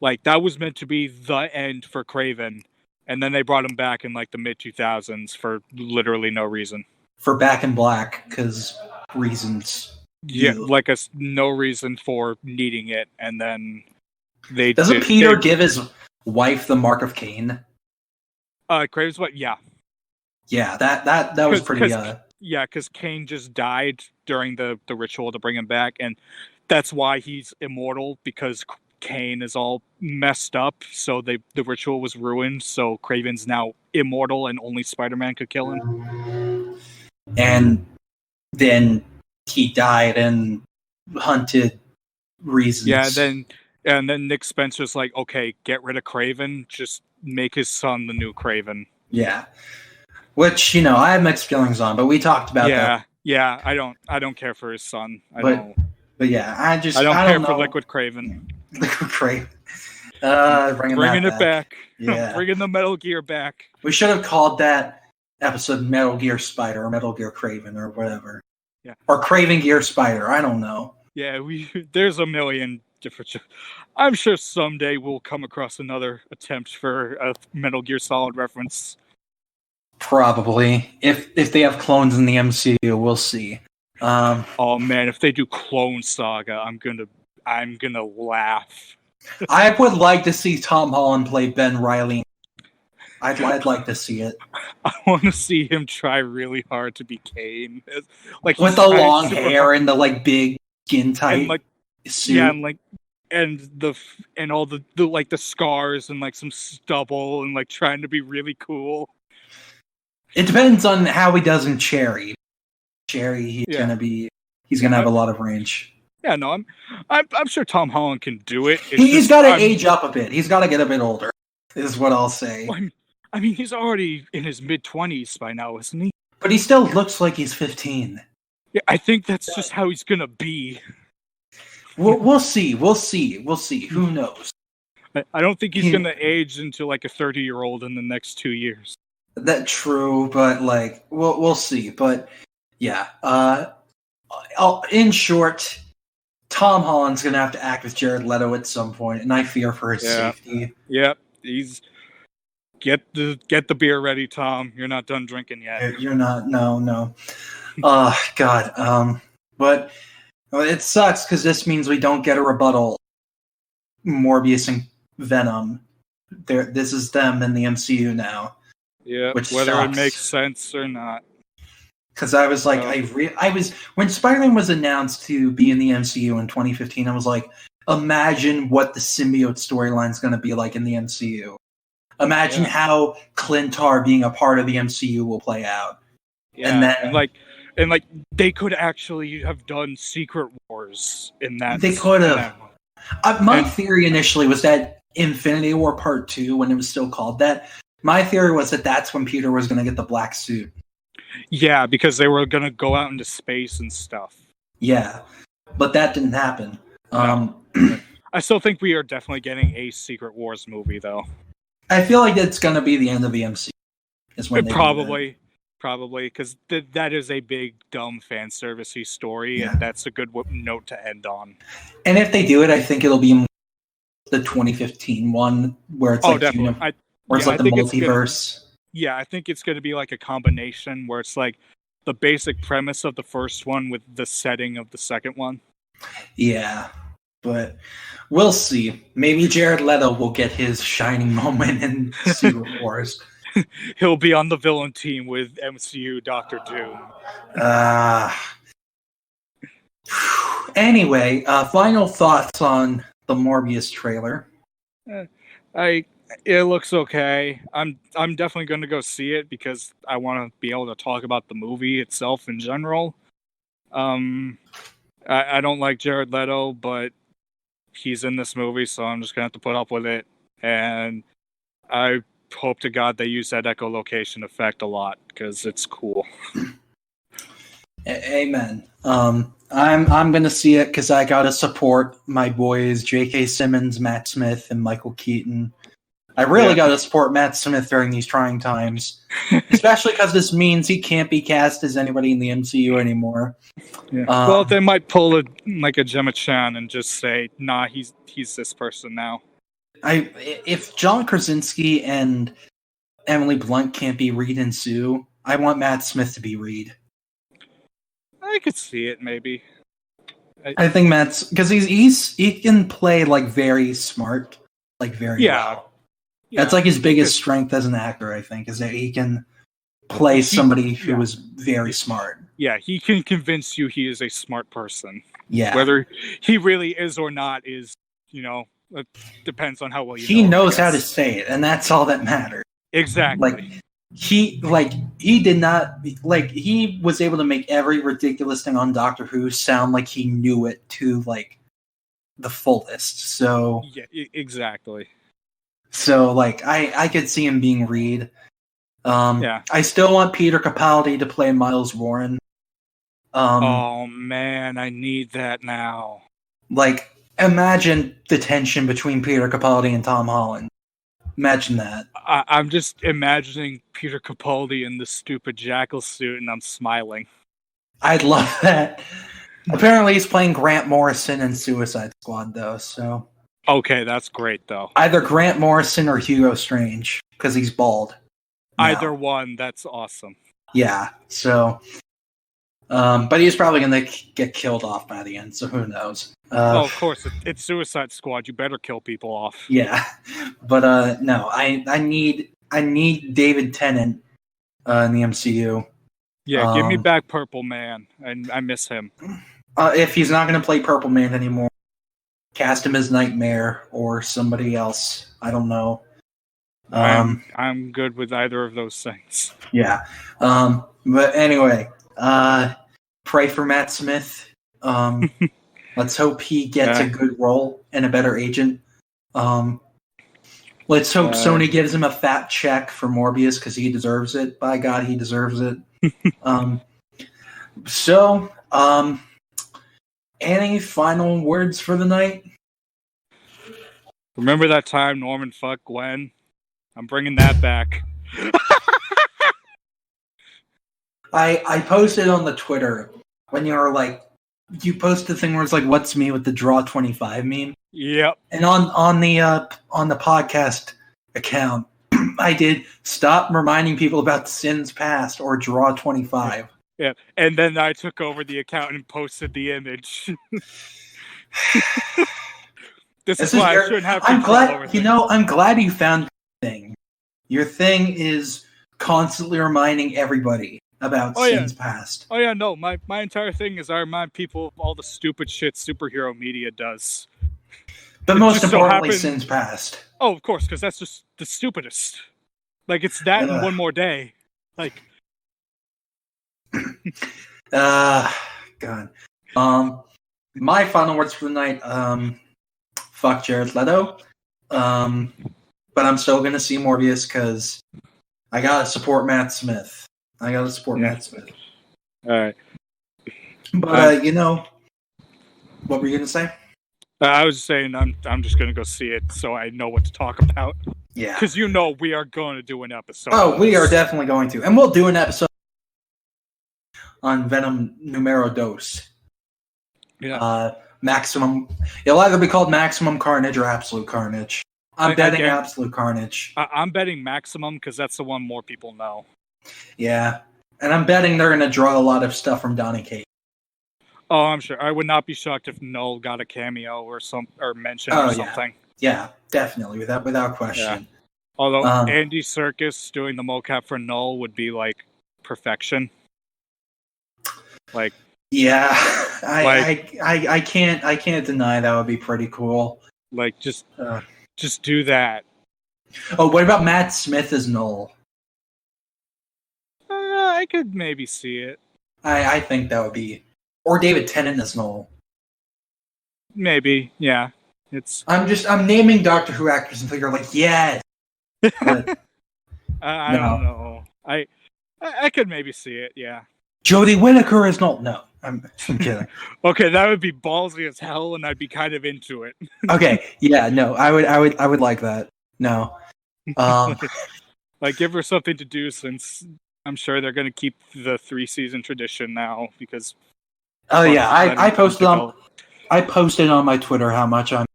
Like, that was meant to be the end for Craven, and then they brought him back in, like, the mid-2000s for literally no reason.
for Back in Black, because reasons.
Yeah, like no reason for needing it, and then they
Doesn't Peter give his wife the Mark of Cain?
Craven's what? Yeah,
Yeah, that was
'Cause-
pretty.
'cause- yeah, because Cain just died during the ritual to bring him back, and that's why he's immortal, because Cain is all messed up. So the ritual was ruined. So Craven's now immortal, and only Spider-Man could kill him.
And then he died and hunted reasons.
Yeah, and then Nick Spencer's like, okay, get rid of Craven, just make his son the new Craven.
Yeah. Which, I have mixed feelings on, but we talked about that.
Yeah, I don't care for his son.
But yeah, I
don't care for Liquid Craven.
Liquid Craven.
Bringing it back.
Yeah.
Bringing the Metal Gear back.
We should have called that episode Metal Gear Spider or Metal Gear Craven or whatever.
Yeah.
Or Craven Gear Spider. I don't know.
Yeah, there's a million different. I'm sure someday we'll come across another attempt for a Metal Gear Solid reference.
Probably. If they have clones in the MCU, we'll see.
Oh man, if they do Clone Saga, I'm gonna laugh.
I would like to see Tom Holland play Ben Riley. I'd like to see it.
I want to see him try really hard to be Kane, like
With
he's
the
trying
long
super
hair
hard,
and the like big skin tight
and like
suit.
yeah, and like and all the like the scars and like some stubble and like trying to be really cool.
It depends on how he does in Cherry. Cherry, he's gonna have a lot of range.
Yeah, no, I'm sure Tom Holland can do it.
He's got to age up a bit. He's got to get a bit older. Is what I'll say.
I mean, he's already in his mid-20s by now, isn't he?
But he still looks like he's 15.
Yeah, I think that's just how he's gonna be.
We'll see. We'll see. We'll see. Who knows?
I don't think he's gonna age into like a 30-year-old in the next 2 years.
That's true, but like we'll see. But yeah, in short, Tom Holland's gonna have to act with Jared Leto at some point, and I fear for his safety.
Yep, he's get the beer ready, Tom. You're not done drinking yet.
You're not. No. God. But it sucks because this means we don't get a rebuttal. Morbius and Venom. This is them in the MCU now.
Yeah,
which
whether
sucks.
It makes sense or not.
Because I was like, I was when Spider-Man was announced to be in the MCU in 2015. I was like, imagine what the symbiote storyline is going to be like in the MCU. Imagine how Clintar being a part of the MCU will play out.
Yeah, and then, and they could actually have done Secret Wars in that.
They could have. My theory initially was that Infinity War Part 2, when it was still called that, my theory was that that's when Peter was going to get the black suit.
Yeah, because they were going to go out into space and stuff.
Yeah, but that didn't happen.
No. I still think we are definitely getting a Secret Wars movie, though.
I feel like it's going to be the end of the MCU. Is when
Probably, because that is a big, dumb fan servicey story, and that's a good note to end on.
And if they do it, I think it'll be the 2015 one, where it's
definitely.
Where it's like the multiverse.
I think it's going to be like a combination where it's like the basic premise of the first one with the setting of the second one.
Yeah, but we'll see. Maybe Jared Leto will get his shining moment in Secret Wars.
He'll be on the villain team with MCU Doctor Doom.
Anyway, final thoughts on the Morbius trailer.
It looks okay. I'm definitely going to go see it because I want to be able to talk about the movie itself in general. I don't like Jared Leto, but he's in this movie, so I'm just going to have to put up with it. And I hope to God they use that echolocation effect a lot because it's cool.
Amen. I'm going to see it because I got to support my boys J.K. Simmons, Matt Smith, and Michael Keaton. I really got to support Matt Smith during these trying times, especially because this means he can't be cast as anybody in the MCU anymore.
Yeah. Well, they might pull a Gemma Chan and just say, "Nah, he's this person now."
If John Krasinski and Emily Blunt can't be Reed and Sue, I want Matt Smith to be Reed.
I could see it, maybe.
I think Matt's because he can play like very smart, like very well. Yeah. That's like his biggest strength as an actor, I think, is that he can play somebody who is very smart.
Yeah, he can convince you he is a smart person.
Yeah.
Whether he really is or not is, it depends on how well you know.
He knows how to say it, and that's all that matters.
Exactly.
He did not he was able to make every ridiculous thing on Doctor Who sound like he knew it to like the fullest. So
yeah, exactly.
So I could see him being Reed. I still want Peter Capaldi to play Miles Warren.
Oh man, I need that now.
Like, imagine the tension between Peter Capaldi and Tom Holland. Imagine that.
I'm just imagining Peter Capaldi in the stupid jackal suit, and I'm smiling.
I'd love that. Apparently, he's playing Grant Morrison in Suicide Squad, though. So.
Okay, that's great, though.
Either Grant Morrison or Hugo Strange, because he's bald.
Either one, that's awesome.
Yeah, so... but he's probably going to get killed off by the end, so who knows?
Of course, it's Suicide Squad. You better kill people off.
Yeah, but no, I need I need David Tennant in the MCU.
Yeah, give me back Purple Man. I miss him.
If he's not going to play Purple Man anymore, cast him as Nightmare or somebody else. I don't know.
I'm good with either of those things.
Yeah. But anyway, pray for Matt Smith. Let's hope he gets a good role and a better agent. Let's hope Sony gives him a fat check for Morbius because he deserves it. By God, he deserves it. Any final words for the night?
Remember that time Norman fucked Gwen? I'm bringing that back.
I posted on the Twitter when you were like, you posted the thing where it's like, "What's me with the Draw 25 meme?"
Yep.
And on the podcast account, I did stop reminding people about Sins Past or Draw 25.
Yeah, and then I took over the account and posted the image. This is why I shouldn't have control over things.
I'm glad you found your thing. Your thing is constantly reminding everybody about Sins Past.
Oh yeah, no, my entire thing is I remind people of all the stupid shit superhero media does.
But most importantly, Sins Past.
Oh, of course, because that's just the stupidest. Like, it's that and One More Day. Like...
God. My final words for the night, fuck Jared Leto. But I'm still gonna see Morbius because I gotta support Matt Smith. Matt Smith.
Alright.
But what were you gonna say?
I was saying I'm just gonna go see it so I know what to talk about.
Yeah.
Because we are going to do an episode.
Oh, we are definitely going to. And we'll do an episode on Venom Numero Dos.
Yeah.
Maximum. It'll either be called Maximum Carnage or Absolute Carnage. I'm betting Absolute Carnage.
I'm betting Maximum because that's the one more people know.
Yeah. And I'm betting they're going to draw a lot of stuff from Donny Cates.
Oh, I'm sure. I would not be shocked if Null got a cameo or mention or something.
Yeah, definitely, without question. Yeah.
Although Andy Serkis doing the mocap for Null would be like perfection. Like,
yeah, I can't deny that would be pretty cool.
Like, just do that.
Oh, what about Matt Smith as Null?
I could maybe see it.
I think that would be, or David Tennant as Null.
Maybe, yeah.
I'm naming Doctor Who actors until you're like, yes. But,
I don't know. I could maybe see it, yeah.
Jodie Whittaker is Null. No, I'm kidding.
Okay, that would be ballsy as hell, and I'd be kind of into it.
Okay, yeah, no, I would like that. No,
like give her something to do since I'm sure they're going to keep the 3-season tradition now because.
Oh yeah, I posted on my Twitter how much I'm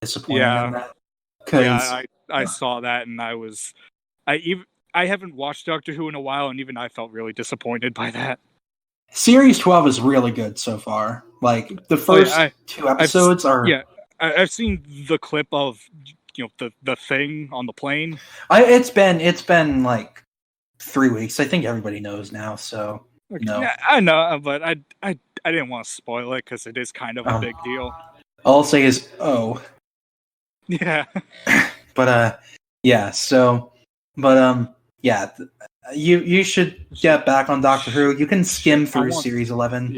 disappointed in that.
Yeah, I saw that and I haven't watched Doctor Who in a while, and even I felt really disappointed by that.
Series 12 is really good so far. Like the first 2 episodes are.
Yeah, I've seen the clip of the thing on the plane.
It's been like 3 weeks. I think everybody knows now. So no,
yeah, I know, but I didn't want to spoil it because it is kind of a big deal.
All I'll say is
yeah.
But yeah. So, but yeah. You should get back on Doctor Who. You can skim through Series 11.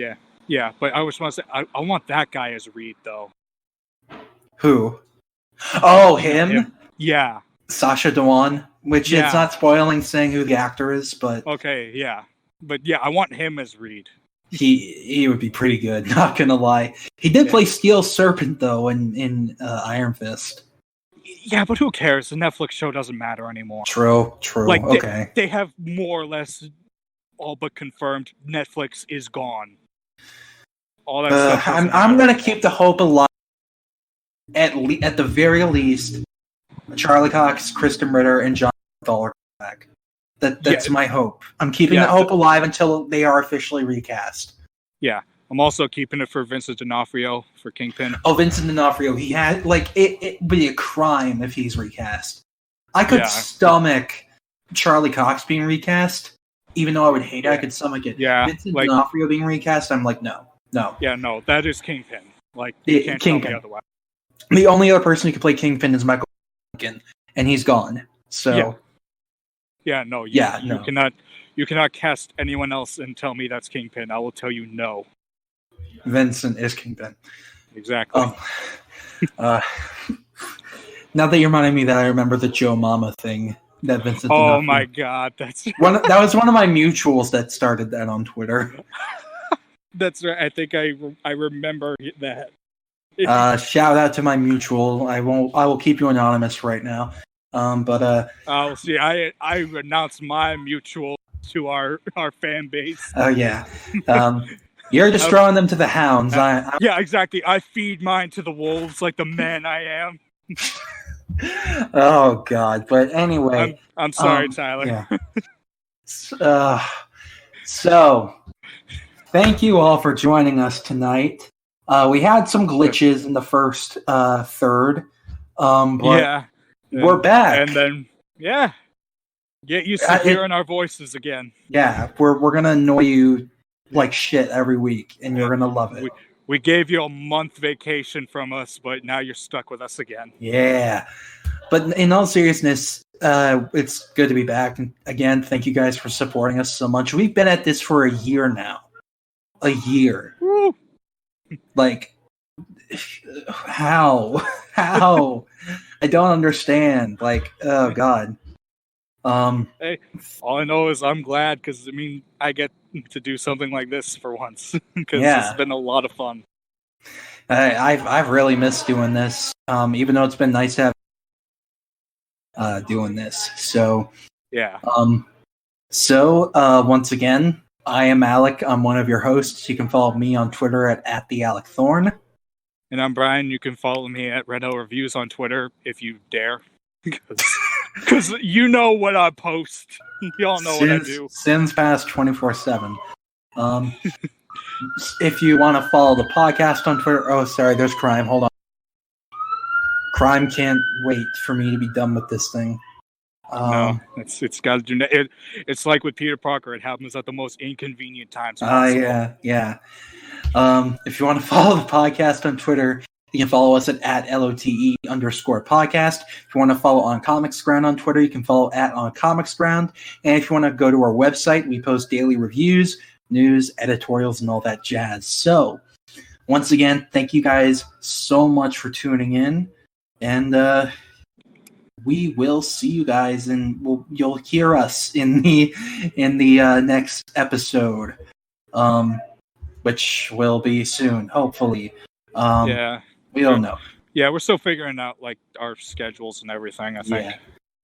Yeah, but I was want to say I want that guy as Reed though.
Who? Oh, him?
Yeah.
Sacha Dhawan, which it's not spoiling saying who the actor is, but
okay, yeah. But yeah, I want him as Reed.
He would be pretty good, not gonna lie. He did play Steel Serpent though in Iron Fist.
Yeah, but who cares? The Netflix show doesn't matter anymore.
True. Like,
okay. They have more or less all but confirmed Netflix is gone. All that stuff.
I'm going to keep the hope alive. At the very least, Charlie Cox, Kristen Ritter, and John Bernthal are back. That's my hope. I'm keeping the hope alive until they are officially recast.
Yeah. I'm also keeping it for Vincent D'Onofrio for Kingpin.
Oh, Vincent D'Onofrio. He had, it would be a crime if he's recast. I could stomach Charlie Cox being recast, even though I would hate it, I could stomach it.
Yeah,
Vincent
like-
D'Onofrio being recast, I'm like, no.
Yeah, no, that is Kingpin. Like, you can't tell
Kingpin.
me otherwise.
The only other person who could play Kingpin is Michael Keaton, and he's gone. So
No. You cannot cast anyone else and tell me that's Kingpin. I will tell you no.
Vincent is Kingpin.
Exactly.
Now that you're reminding me that, I remember the Joe Mama thing that Vincent.
Oh my god, that's
that was one of my mutuals that started that on Twitter.
That's right. I think I remember that.
Shout out to my mutual. I will keep you anonymous right now.
I'll see. I announced my mutual to our fan base.
Oh yeah. You're just throwing them to the hounds.
Yeah, exactly. I feed mine to the wolves like the man I am.
Oh God! But anyway,
I'm sorry, Tyler.
Yeah. So, thank you all for joining us tonight. We had some glitches in the first third, but we're back.
And then, get used to hearing our voices again.
Yeah, we're gonna annoy you like shit every week, and you're gonna love it.
We gave you a month vacation from us, but now you're stuck with us again.
Yeah. But in all seriousness, it's good to be back. And again, thank you guys for supporting us so much. We've been at this for a year now. A year.
Woo.
Like, how? I don't understand. Like, oh God.
Hey, all I know is I'm glad because I get to do something like this for once because it's been a lot of fun.
I've really missed doing this, even though it's been nice to have doing this. So
yeah.
Once again, I am Alec. I'm one of your hosts. You can follow me on Twitter at the Alec Thorne.
And I'm Brian. You can follow me at Renault Reviews on Twitter if you dare. Because you know what I post. Y'all know what I do.
Sins past 24/7. If you want to follow the podcast on Twitter... Oh, sorry, there's Crime. Hold on. Crime can't wait for me to be done with this thing.
No, it's got to do... It's like with Peter Parker. It happens at the most inconvenient times.
Yeah. If you want to follow the podcast on Twitter... You can follow us at LOTE_podcast. If you want to follow On Comics Ground on Twitter, you can follow at On Comics Ground. And if you want to go to our website, we post daily reviews, news, editorials, and all that jazz. So, once again, thank you guys so much for tuning in. And we will see you guys, and you'll hear us in the next episode, which will be soon, hopefully. We don't know.
Yeah, we're still figuring out like our schedules and everything, I think.
Yeah.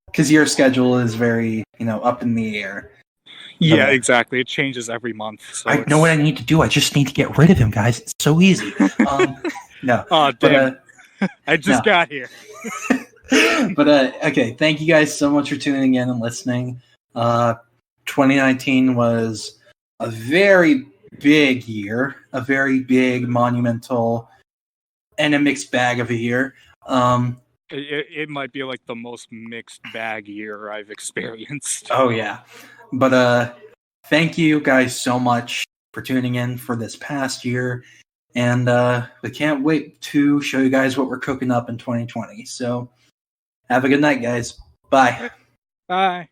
Because your schedule is very, up in the air.
Yeah, exactly. It changes every month. So
I know what I need to do. I just need to get rid of him, guys. It's so easy. No.
Oh, damn. I just got here.
But, okay. Thank you guys so much for tuning in and listening. 2019 was a very big year. A very big, monumental... and a mixed bag of a year.
It might be like the most mixed bag year I've experienced.
Oh yeah. But thank you guys so much for tuning in for this past year. And we can't wait to show you guys what we're cooking up in 2020. So have a good night, guys. Bye.
Bye.